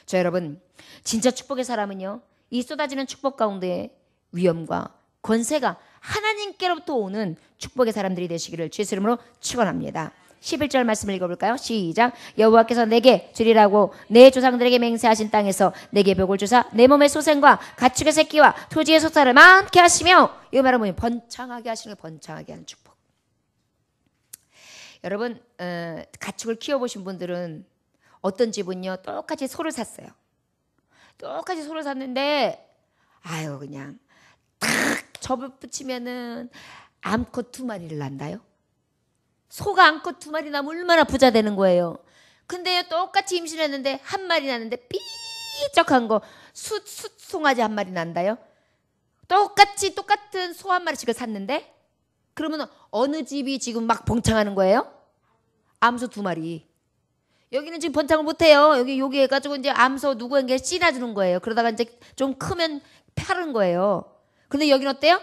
저 여러분, 진짜 축복의 사람은요, 이 쏟아지는 축복 가운데 위엄과 권세가 하나님께로부터 오는 축복의 사람들이 되시기를 주의 이름으로 축원합니다. 11절 말씀을 읽어볼까요? 시작. 여호와께서 내게 주리라고 내 조상들에게 맹세하신 땅에서 내게 복을 주사 내 몸의 소생과 가축의 새끼와 토지의 소사를 많게 하시며, 이 말은 뭐예요? 번창하게 하시는 거예요. 번창하게 하는 축복. 여러분, 가축을 키워보신 분들은 어떤 집은요 똑같이 소를 샀어요. 똑같이 소를 샀는데 아유 그냥 탁 접붙이면은 암컷 2마리를 낳는다요. 소가 암컷 2마리 낳으면 얼마나 부자 되는 거예요. 근데 똑같이 임신했는데 1마리 낳는데 삐쩍한 거 숫송아지 1마리 난다요. 똑같은 소 1마리씩을 샀는데, 그러면 어느 집이 지금 막 번창하는 거예요? 암소 2마리. 여기는 지금 번창을 못해요. 여기 해가지고 이제 암소 누구에게 씬어주는 거예요. 그러다가 이제 좀 크면 파는 거예요. 근데 여기는 어때요?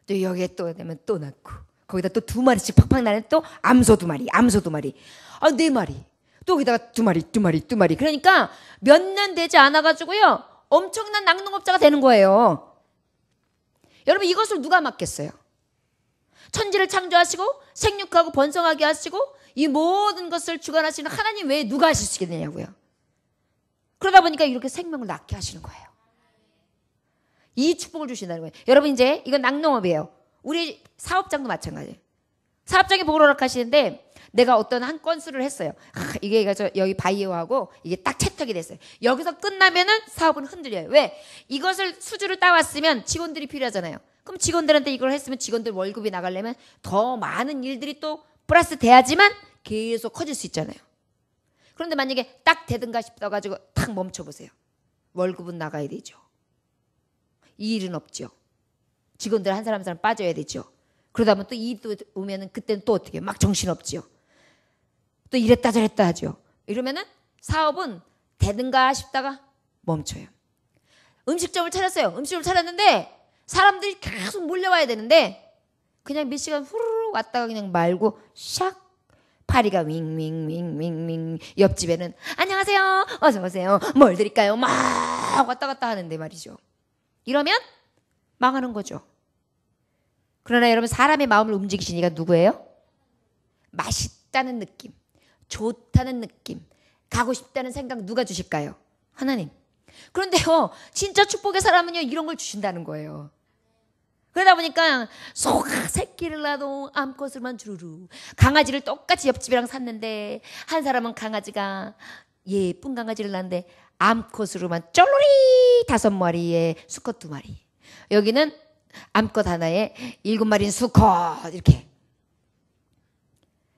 또 여기에 또 되면 또 낳고, 거기다 또 2마리씩 팍팍 나는 또 암소 2마리, 암소 2마리, 4마리, 또 거기다가 2마리. 그러니까 몇 년 되지 않아가지고요 엄청난 낙농업자가 되는 거예요. 여러분, 이것을 누가 맡겠어요? 천지를 창조하시고 생육하고 번성하게 하시고 이 모든 것을 주관하시는 하나님 외에 누가 하실 수 있겠느냐고요. 그러다 보니까 이렇게 생명을 낳게 하시는 거예요. 이 축복을 주신다는 거예요. 여러분, 이제 이건 낙농업이에요. 우리 사업장도 마찬가지예요. 사업장에 복을 허락하시는데 내가 어떤 한 건수를 했어요. 이게 여기 바이오하고 이게 딱 채택이 됐어요. 여기서 끝나면은 사업은 흔들려요. 왜? 이것을 수주를 따왔으면 직원들이 필요하잖아요. 그럼 직원들한테 이걸 했으면 직원들 월급이 나가려면 더 많은 일들이 또 플러스 돼야지만 계속 커질 수 있잖아요. 그런데 만약에 딱 되든가 싶어가지고 탁 멈춰보세요. 월급은 나가야 되죠. 이 일은 없죠. 직원들 한 사람 한 사람 빠져야 되죠. 그러다 보면 또 일도 오면은 그때는 또 어떻게 막 정신없지요. 또 이랬다 저랬다 하죠. 이러면은 사업은 되든가 싶다가 멈춰요. 음식점을 차렸어요. 음식점을 차렸는데 사람들이 계속 몰려와야 되는데 그냥 몇 시간 후루룩 왔다가 그냥 말고 샥 파리가 윙윙윙윙윙 옆집에는 안녕하세요 어서 오세요 뭘 드릴까요 막 왔다 갔다 하는데 말이죠. 이러면 망하는 거죠. 그러나 여러분 사람의 마음을 움직이신 이가 누구예요? 맛있다는 느낌, 좋다는 느낌, 가고 싶다는 생각 누가 주실까요? 하나님. 그런데요 진짜 축복의 사람은요 이런 걸 주신다는 거예요. 그러다 보니까 소가 새끼를 낳아도 암컷을만 주르르 강아지를 똑같이 옆집이랑 샀는데 한 사람은 강아지가 예쁜 강아지를 낳는데 암컷으로만 쫄로리 5마리에 수컷 2마리, 여기는 암컷 하나에 7마리는 수컷 이렇게.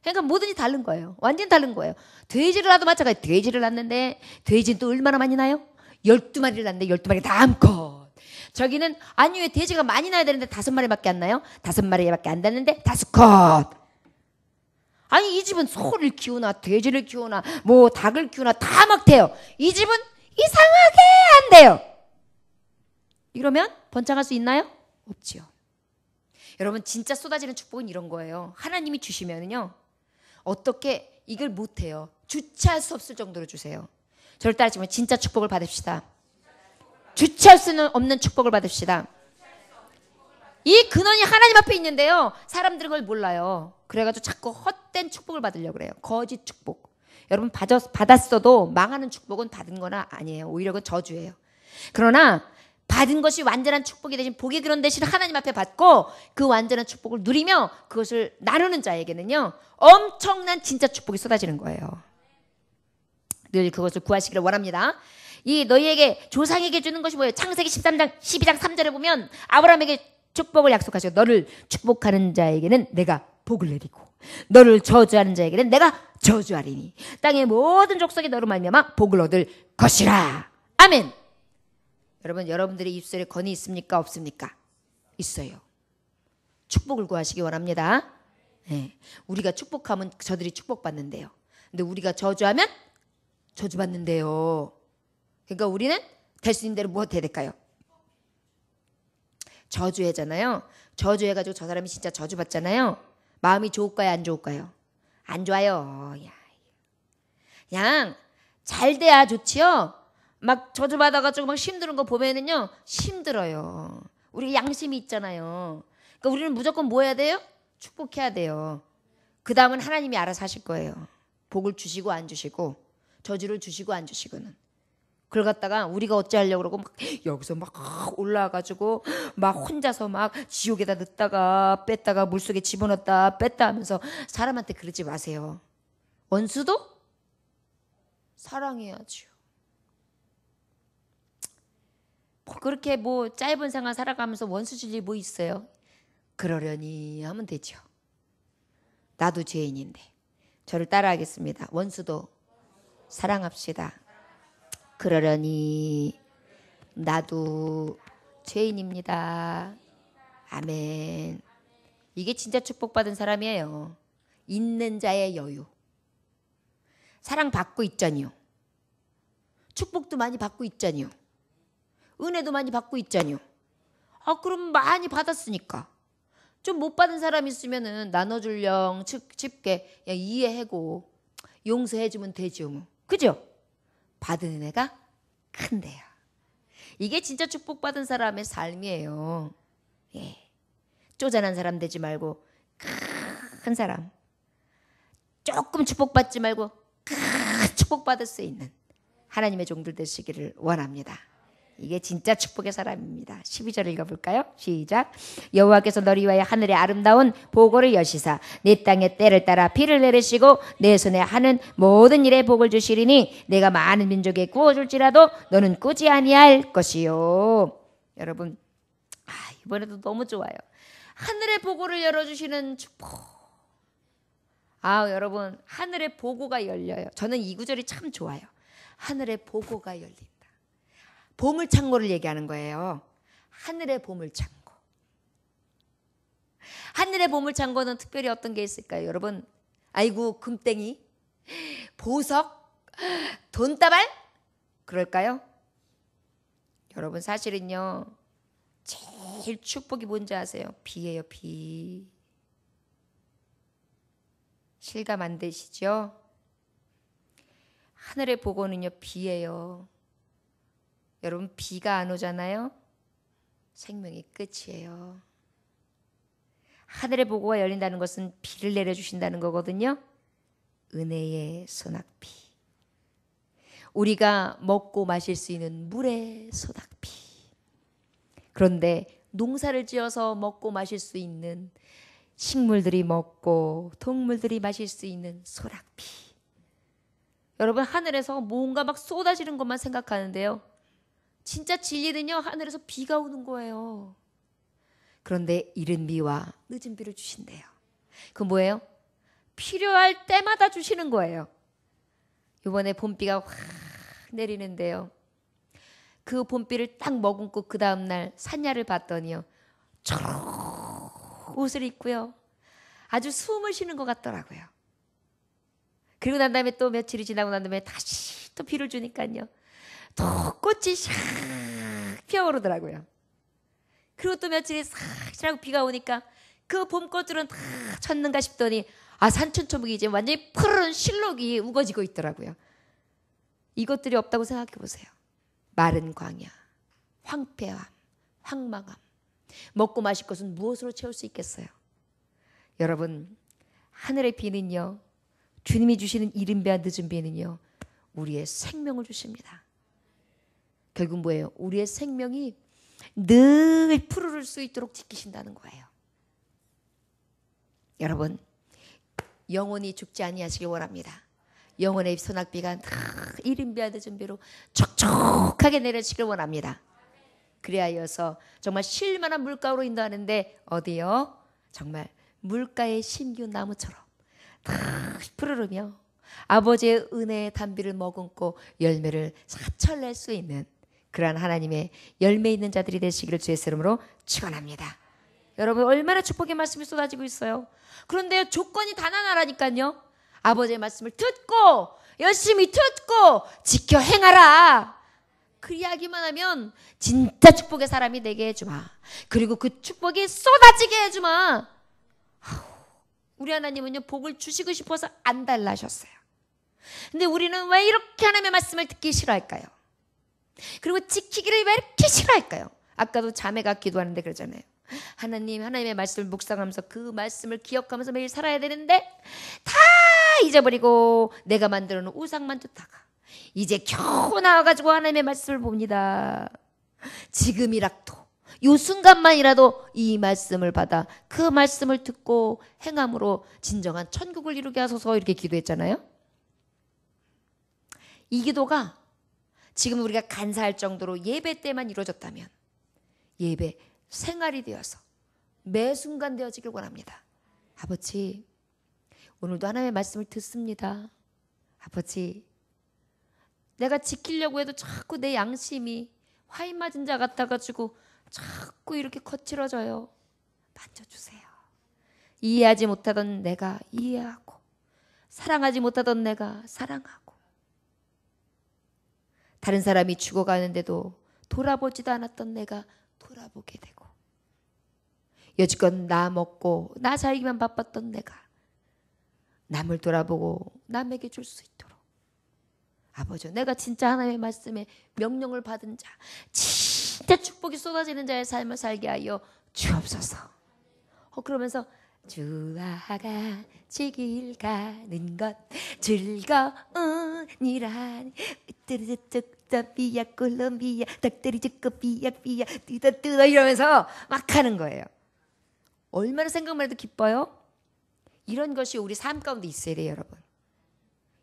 그러니까 뭐든지 다른 거예요. 완전히 다른 거예요. 돼지를 낳아도 마찬가지. 돼지를 낳는데 돼지는 또 얼마나 많이 나요? 12마리를 낳는데 12마리 다 암컷. 저기는 아니 왜 돼지가 많이 나야 되는데 5마리밖에 안 나요? 5마리밖에 안 낳는데 5컷. 아니 이 집은 소를 키우나 돼지를 키우나 뭐 닭을 키우나 다 막 돼요. 이 집은 이상하게 안 돼요. 이러면 번창할 수 있나요? 없지요. 여러분 진짜 쏟아지는 축복은 이런 거예요. 하나님이 주시면은요 어떻게 이걸 못해요. 주체할 수 없을 정도로 주세요. 저를 따르시면 진짜 축복을 받읍시다. 주체할 수는 없는 축복을 받읍시다. 이 근원이 하나님 앞에 있는데요 사람들은 그걸 몰라요. 그래가지고 자꾸 헛된 축복을 받으려고 그래요. 거짓 축복. 여러분 받았어도 망하는 축복은 받은 거나 아니에요. 오히려 그건 저주예요. 그러나 받은 것이 완전한 축복이 되신 복의 근원 되신 하나님 앞에 받고 그 완전한 축복을 누리며 그것을 나누는 자에게는요 엄청난 진짜 축복이 쏟아지는 거예요. 늘 그것을 구하시기를 원합니다. 이 너희에게 조상에게 주는 것이 뭐예요? 창세기 13장 12장 3절에 보면 아브라함에게 축복을 약속하시고 너를 축복하는 자에게는 내가 복을 내리고 너를 저주하는 자에게는 내가 저주하리니 땅의 모든 족속이 너로 말미암아 복을 얻을 것이라. 아멘. 여러분 여러분들의 입술에 권위 있습니까? 없습니까? 있어요. 축복을 구하시기 원합니다. 네. 우리가 축복하면 저들이 축복받는데요. 근데 우리가 저주하면 저주받는데요. 그러니까 우리는 될 수 있는 대로 뭐 해야 될까요? 저주해잖아요. 저주해가지고 저 사람이 진짜 저주받잖아요. 마음이 좋을까요? 안 좋을까요? 안 좋아요. 야. 그냥 잘 돼야 좋지요. 막 저주받아가지고 막 힘든 거 보면은요 힘들어요. 우리 양심이 있잖아요. 그러니까 우리는 무조건 뭐 해야 돼요? 축복해야 돼요. 그 다음은 하나님이 알아서 하실 거예요. 복을 주시고 안 주시고 저주를 주시고 안 주시고는. 그걸 갖다가 우리가 어찌하려고 그러고 막 여기서 막 올라와가지고 막 혼자서 막 지옥에다 넣었다가 뺐다가 물속에 집어넣었다 뺐다 하면서 사람한테 그러지 마세요. 원수도 사랑해야죠. 뭐 그렇게 뭐 짧은 생활 살아가면서 원수 줄 일 뭐 있어요? 그러려니 하면 되죠. 나도 죄인인데 저를 따라하겠습니다. 원수도 사랑합시다. 그러려니 나도 죄인입니다. 아멘. 이게 진짜 축복받은 사람이에요. 있는 자의 여유. 사랑받고 있잖요. 축복도 많이 받고 있잖요. 은혜도 많이 받고 있잖요. 아 그럼 많이 받았으니까 좀 못 받은 사람 있으면은 나눠줄령 쉽게 이해하고 용서해주면 되죠 뭐. 그죠? 받은 은혜가 큰데요. 이게 진짜 축복받은 사람의 삶이에요. 예. 쪼잔한 사람 되지 말고 큰 사람. 조금 축복받지 말고 큰 축복받을 수 있는 하나님의 종들 되시기를 원합니다. 이게 진짜 축복의 사람입니다. 12절 읽어볼까요? 시작. 여호와께서 너를 위하여 하늘의 아름다운 보고를 여시사 내 땅의 때를 따라 비를 내리시고 내 손에 하는 모든 일에 복을 주시리니 내가 많은 민족에 구워줄지라도 너는 꾸지 아니할 것이요. 여러분 이번에도 너무 좋아요. 하늘의 보고를 열어주시는 축복. 여러분, 하늘의 보고가 열려요. 저는 이 구절이 참 좋아요. 하늘의 보고가 열린다. 보물창고를 얘기하는 거예요. 하늘의 보물창고. 하늘의 보물창고는 특별히 어떤 게 있을까요? 여러분, 아이고 금땡이, 보석, 돈다발? 그럴까요? 여러분, 사실은요, 제일 축복이 뭔지 아세요? 비예요, 비. 실감 안 되시죠? 하늘의 보고는요, 비예요. 여러분, 비가 안 오잖아요? 생명이 끝이에요. 하늘의 보고가 열린다는 것은 비를 내려주신다는 거거든요. 은혜의 소낙비. 우리가 먹고 마실 수 있는 물의 소낙비. 그런데 농사를 지어서 먹고 마실 수 있는, 식물들이 먹고 동물들이 마실 수 있는 소낙비. 여러분, 하늘에서 뭔가 막 쏟아지는 것만 생각하는데요, 진짜 진리는요, 하늘에서 비가 오는 거예요. 그런데 이른 비와 늦은 비를 주신대요. 그 뭐예요? 필요할 때마다 주시는 거예요. 이번에 봄비가 확 내리는데요, 그 봄비를 딱 머금고 그 다음날 산야를 봤더니요, 초록 옷을 입고요, 아주 숨을 쉬는 것 같더라고요. 그리고 난 다음에 또 며칠이 지나고 난 다음에 다시 또 비를 주니까요, 또 꽃이 샥 피어오르더라고요. 그리고 또 며칠이 싹 지나고 비가 오니까 그 봄꽃들은 다 쳤는가 싶더니 산천초목이 이제 완전히 푸른 실록이 우거지고 있더라고요. 이것들이 없다고 생각해 보세요. 마른 광야, 황폐함, 황망함. 먹고 마실 것은 무엇으로 채울 수 있겠어요? 여러분, 하늘의 비는요, 주님이 주시는 이른 비와 늦은 비는요, 우리의 생명을 주십니다. 결국 뭐예요? 우리의 생명이 늘 푸르를 수 있도록 지키신다는 거예요. 여러분, 영원히 죽지 아니하시길 원합니다. 영혼의 소낙비가 이른 비와 늦은 비로 촉촉하게 내려지길 원합니다. 그리하여서 정말 쉴만한 물가로 인도하는데 어디요? 정말 물가의 신규 나무처럼 다 푸르르며 아버지의 은혜의 단비를 머금고 열매를 사철낼 수 있는 그러한 하나님의 열매 있는 자들이 되시기를 주의 이름으로 축원합니다. 여러분, 얼마나 축복의 말씀이 쏟아지고 있어요. 그런데 조건이 단 하나라니까요. 아버지의 말씀을 듣고 열심히 듣고 지켜 행하라. 그리하기만 하면 진짜 축복의 사람이 되게 해주마. 그리고 그 축복이 쏟아지게 해주마. 우리 하나님은요, 복을 주시고 싶어서 안 달라셨어요. 근데 우리는 왜 이렇게 하나님의 말씀을 듣기 싫어할까요? 그리고 지키기를 왜 이렇게 싫어할까요? 아까도 자매가 기도하는데 그러잖아요. 하나님, 하나님의 말씀을 묵상하면서 그 말씀을 기억하면서 매일 살아야 되는데 다 잊어버리고 내가 만들어 놓은 우상만 쫓다가 이제 겨우 나와가지고 하나님의 말씀을 봅니다. 지금이라도, 이 순간만이라도 이 말씀을 받아 그 말씀을 듣고 행함으로 진정한 천국을 이루게 하소서, 이렇게 기도했잖아요. 이 기도가 지금 우리가 간사할 정도로 예배 때만 이루어졌다면 예배 생활이 되어서 매 순간 되어지길 원합니다. 아버지, 오늘도 하나님의 말씀을 듣습니다. 아버지, 내가 지키려고 해도 자꾸 내 양심이 화인 맞은 자 같아가지고 자꾸 이렇게 거칠어져요. 만져주세요. 이해하지 못하던 내가 이해하고, 사랑하지 못하던 내가 사랑하고, 다른 사람이 죽어가는데도 돌아보지도 않았던 내가 돌아보게 되고, 여지껏 나 먹고 나 살기만 바빴던 내가 남을 돌아보고 남에게 줄 수 있도록, 아버지, 내가 진짜 하나님의 말씀에 명령을 받은 자, 진짜 축복이 쏟아지는 자의 삶을 살게 하여 주옵소서. 그러면서 주와 같이 길 가는 것 즐거운이라 뜨르뜨르비야 콜롬비아 닭다리 죽고 비야 뜯어 이러면서 막 하는 거예요. 얼마나 생각만 해도 기뻐요? 이런 것이 우리 삶 가운데 있어야 돼요, 여러분.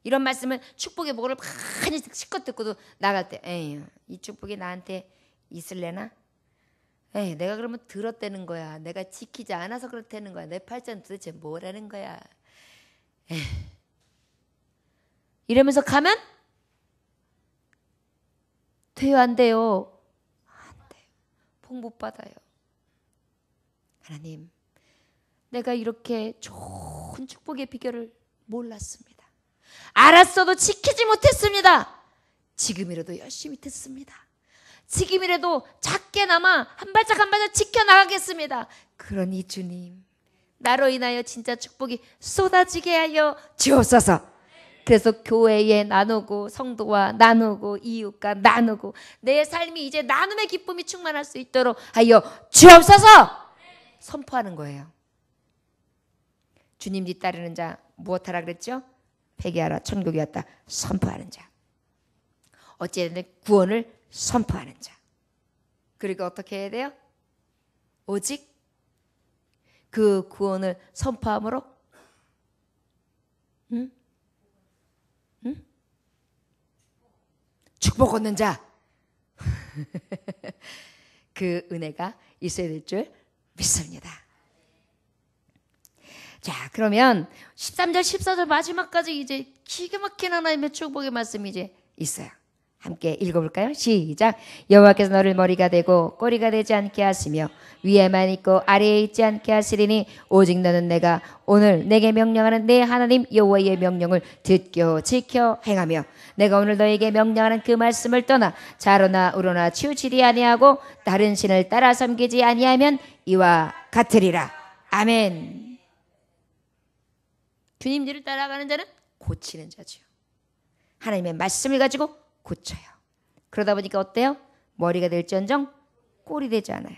이런 말씀은 축복의 복을 많이 실컷 듣고도 나갈 때, 에이, 이 축복이 나한테 있을래나? 에이, 내가 그러면 들었다는 거야. 내가 지키지 않아서 그렇다는 거야. 내 팔자는 도대체 뭐라는 거야. 이러면서 가면 돼요, 안 돼요? 안 돼요. 복 못 받아요. 하나님, 내가 이렇게 좋은 축복의 비결을 몰랐습니다. 알았어도 지키지 못했습니다. 지금이라도 열심히 듣습니다. 지금이라도 작게나마 한 발짝 한 발짝 지켜나가겠습니다. 그러니 주님, 나로 인하여 진짜 축복이 쏟아지게 하여 주옵소서. 그래서 교회에 나누고 성도와 나누고 이웃과 나누고 내 삶이 이제 나눔의 기쁨이 충만할 수 있도록 하여 주옵소서 선포하는 거예요. 주님 뒤따르는 자 무엇하라 그랬죠? 회개하라, 천국이 왔다. 선포하는 자. 어찌됐든 구원을 선포하는 자. 그리고 어떻게 해야 돼요? 오직 그 구원을 선포함으로 축복 얻는 자. 그 은혜가 있어야 될 줄 믿습니다. 자, 그러면 13절 14절 마지막까지 이제 기가 막힌 하나님의 축복의 말씀이 이제 있어요. 함께 읽어볼까요? 시작. 여호와께서 너를 머리가 되고 꼬리가 되지 않게 하시며 위에만 있고 아래에 있지 않게 하시리니 오직 너는 내가 오늘 내게 명령하는 내 하나님 여호와의 명령을 듣고 지켜 행하며 내가 오늘 너에게 명령하는 그 말씀을 떠나 좌로나 우로나 치우치지 아니하고 다른 신을 따라 섬기지 아니하면 이와 같으리라. 아멘. 주님 뒤를 따라가는 자는 고치는 자죠. 하나님의 말씀을 가지고 고쳐요. 그러다 보니까 어때요? 머리가 될지언정 꼴이 되지 않아요.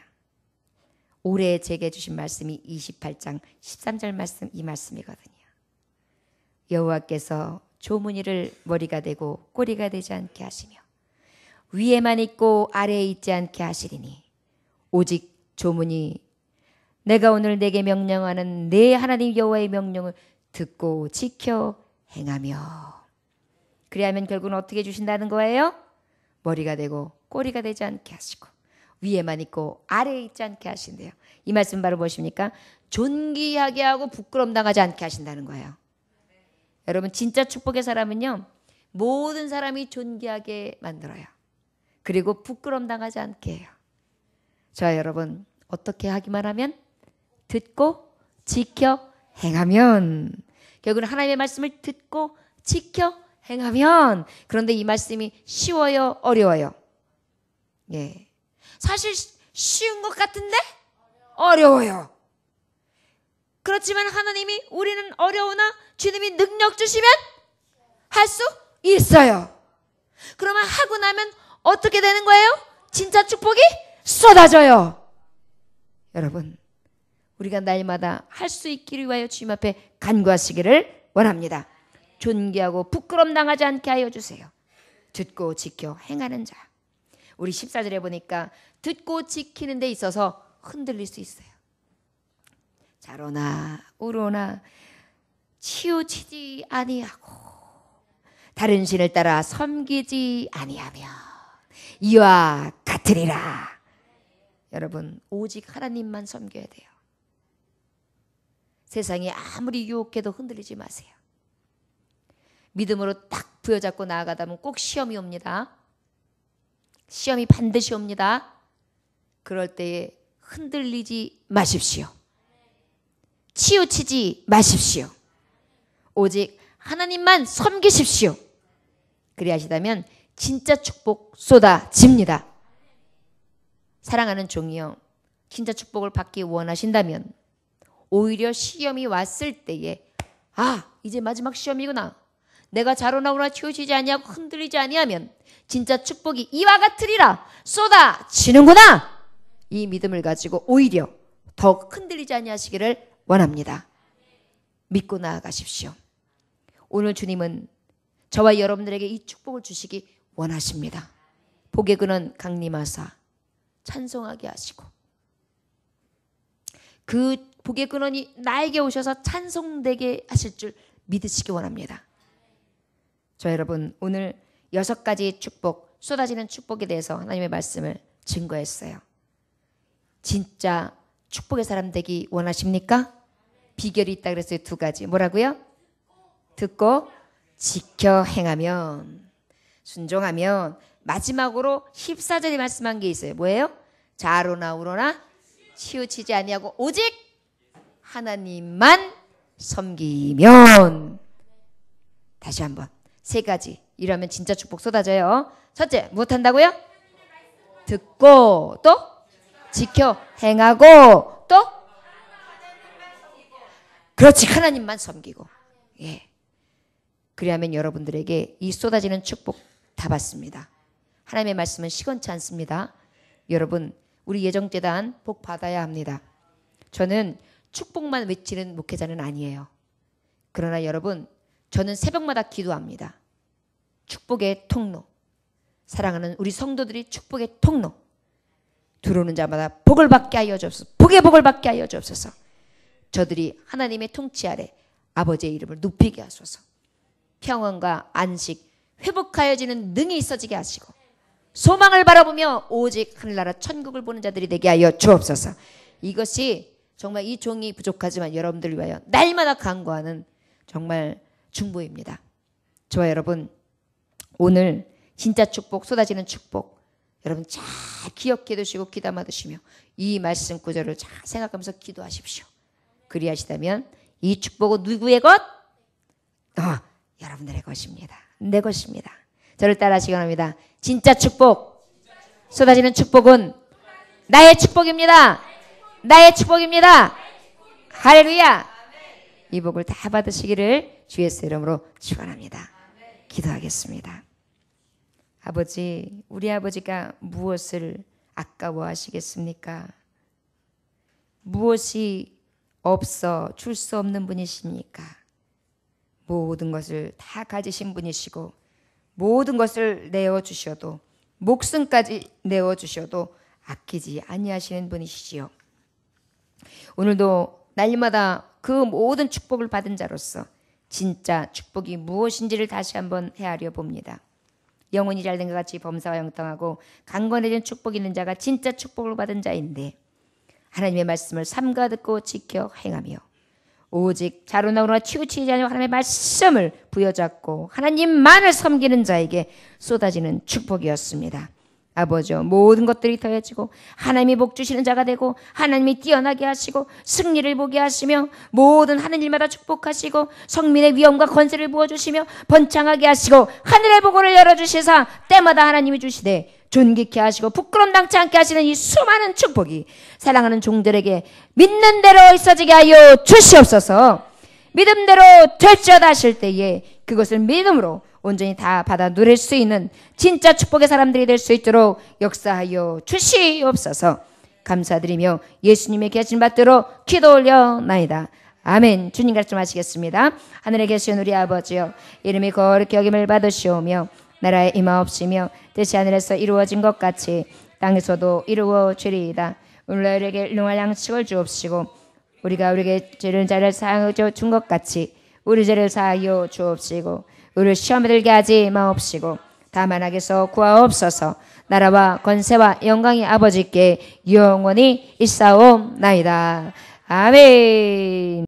올해 제게 주신 말씀이 28장 13절 말씀, 이 말씀이거든요. 여호와께서 조문이를 머리가 되고 꼬리가 되지 않게 하시며 위에만 있고 아래에 있지 않게 하시리니 오직 조문이 내가 오늘 내게 명령하는 내 하나님 여호와의 명령을 듣고 지켜 행하며 그리하면 결국은 어떻게 주신다는 거예요? 머리가 되고 꼬리가 되지 않게 하시고 위에만 있고 아래에 있지 않게 하신대요. 이 말씀 바로 무엇입니까? 존귀하게 하고 부끄럼 당하지 않게 하신다는 거예요. 여러분, 진짜 축복의 사람은요, 모든 사람이 존귀하게 만들어요. 그리고 부끄럼 당하지 않게 해요. 자, 여러분, 어떻게 하기만 하면? 듣고 지켜 행하면. 결국은 하나님의 말씀을 듣고 지켜 행하면. 그런데 이 말씀이 쉬워요, 어려워요? 예. 사실 쉬운 것 같은데 어려워요. 그렇지만 하나님이 우리는 어려우나 주님이 능력 주시면 할 수 있어요. 그러면 하고 나면 어떻게 되는 거예요? 진짜 축복이 쏟아져요. 여러분, 우리가 날마다 할 수 있기를 위하여 주님 앞에 간구하시기를 원합니다. 존귀하고 부끄럼 당하지 않게 하여 주세요. 듣고 지켜 행하는 자. 우리 14절에 보니까 듣고 지키는 데 있어서 흔들릴 수 있어요. 좌로나 우로나 치우치지 아니하고 다른 신을 따라 섬기지 아니하며 이와 같으리라. 여러분, 오직 하나님만 섬겨야 돼요. 세상이 아무리 유혹해도 흔들리지 마세요. 믿음으로 딱 부여잡고 나아가다 보면 꼭 시험이 옵니다. 시험이 반드시 옵니다. 그럴 때에 흔들리지 마십시오. 치우치지 마십시오. 오직 하나님만 섬기십시오. 그리하시다면 진짜 축복 쏟아집니다. 사랑하는 종이여, 진짜 축복을 받기 원하신다면 오히려 시험이 왔을 때에 이제 마지막 시험이구나. 내가 좌로나우나 치우치지 아니하고 흔들리지 아니하면 진짜 축복이 이와 같으리라 쏟아지는구나. 이 믿음을 가지고 오히려 더 흔들리지 아니하시기를 원합니다. 믿고 나아가십시오. 오늘 주님은 저와 여러분들에게 이 축복을 주시기 원하십니다. 복의 근원 강림하사 찬송하게 하시고 그 복의 근원이 나에게 오셔서 찬송되게 하실 줄 믿으시기 원합니다. 저 여러분, 오늘 6가지 축복, 쏟아지는 축복에 대해서 하나님의 말씀을 증거했어요. 진짜 축복의 사람 되기 원하십니까? 비결이 있다 그랬어요. 2가지. 뭐라고요? 듣고 지켜 행하면, 순종하면. 마지막으로 14절에 말씀한 게 있어요. 뭐예요? 좌로나 우로나 치우치지 아니하고 오직 하나님만 섬기면. 다시 한번 세 가지. 이러면 진짜 축복 쏟아져요. 첫째, 무엇 한다고요? 듣고, 또 지켜 행하고, 또 그렇지, 하나님만 섬기고. 예. 그리하면 여러분들에게 이 쏟아지는 축복 다 받습니다. 하나님의 말씀은 시건치 않습니다. 여러분, 우리 예정재단 복 받아야 합니다. 저는 축복만 외치는 목회자는 아니에요. 그러나 여러분, 저는 새벽마다 기도합니다. 축복의 통로. 사랑하는 우리 성도들이 축복의 통로. 들어오는 자마다 복을 받게 하여 주옵소서. 복의 복을 받게 하여 주옵소서. 저들이 하나님의 통치 아래 아버지의 이름을 높이게 하소서. 평안과 안식, 회복하여지는 능이 있어지게 하시고, 소망을 바라보며 오직 하늘나라 천국을 보는 자들이 되게 하여 주옵소서. 이것이 정말 이 종이 부족하지만 여러분들을 위하여 날마다 간구하는 정말 중보입니다. 저와 여러분, 오늘 진짜 축복, 쏟아지는 축복, 여러분 잘 기억해 두시고 귀담아 두시며 이 말씀 구절을 잘 생각하면서 기도하십시오. 그리하시다면 이 축복은 누구의 것? 여러분들의 것입니다. 내 것입니다. 저를 따라하시기 바랍니다. 진짜 축복, 쏟아지는 축복은 나의 축복입니다. 나의 축복입니다. 할렐루야. 이 복을 다 받으시기를 주 예수의 이름으로 축원합니다. 기도하겠습니다. 아버지, 우리 아버지가 무엇을 아까워하시겠습니까? 무엇이 없어 줄 수 없는 분이십니까? 모든 것을 다 가지신 분이시고 모든 것을 내어주셔도, 목숨까지 내어주셔도 아끼지 아니하시는 분이시지요. 오늘도 날마다 그 모든 축복을 받은 자로서 진짜 축복이 무엇인지를 다시 한번 헤아려 봅니다. 영혼이 잘된 것 같이 범사와 영통하고 강건해진 축복이 있는 자가 진짜 축복을 받은 자인데, 하나님의 말씀을 삼가 듣고 지켜 행하며 오직 자로나 우로나 치우치지 않으며 하나님의 말씀을 부여잡고 하나님만을 섬기는 자에게 쏟아지는 축복이었습니다. 아버지, 모든 것들이 더해지고 하나님이 복 주시는 자가 되고 하나님이 뛰어나게 하시고 승리를 보게 하시며 모든 하는 일마다 축복하시고 성민의 위엄과 권세를 부어주시며 번창하게 하시고 하늘의 보고를 열어주시사 때마다 하나님이 주시되 존귀케 하시고 부끄럼 당치 않게 하시는 이 수많은 축복이 사랑하는 종들에게 믿는 대로 있어지게 하여 주시옵소서. 믿음대로 될지어다 하실 때에 그것을 믿음으로 온전히 다 받아 누릴 수 있는 진짜 축복의 사람들이 될 수 있도록 역사하여 주시옵소서. 감사드리며 예수님의 계신 받들어 기도 올려나이다. 아멘. 주님 말씀하시겠습니다. 하늘에 계신 우리 아버지여, 이름이 거룩히 여김을 받으시오며 나라에 임하옵시며 뜻이 하늘에서 이루어진 것 같이 땅에서도 이루어지리이다. 오늘 우리에게 일용할 양식을 주옵시고 우리가 우리에게 죄를 사하여 준 것 같이 우리 죄를 사하여 주옵시고 우리를 시험에 들게 하지 마옵시고 다만 악에서 구하옵소서. 나라와 권세와 영광이 아버지께 영원히 있사옵나이다. 아멘.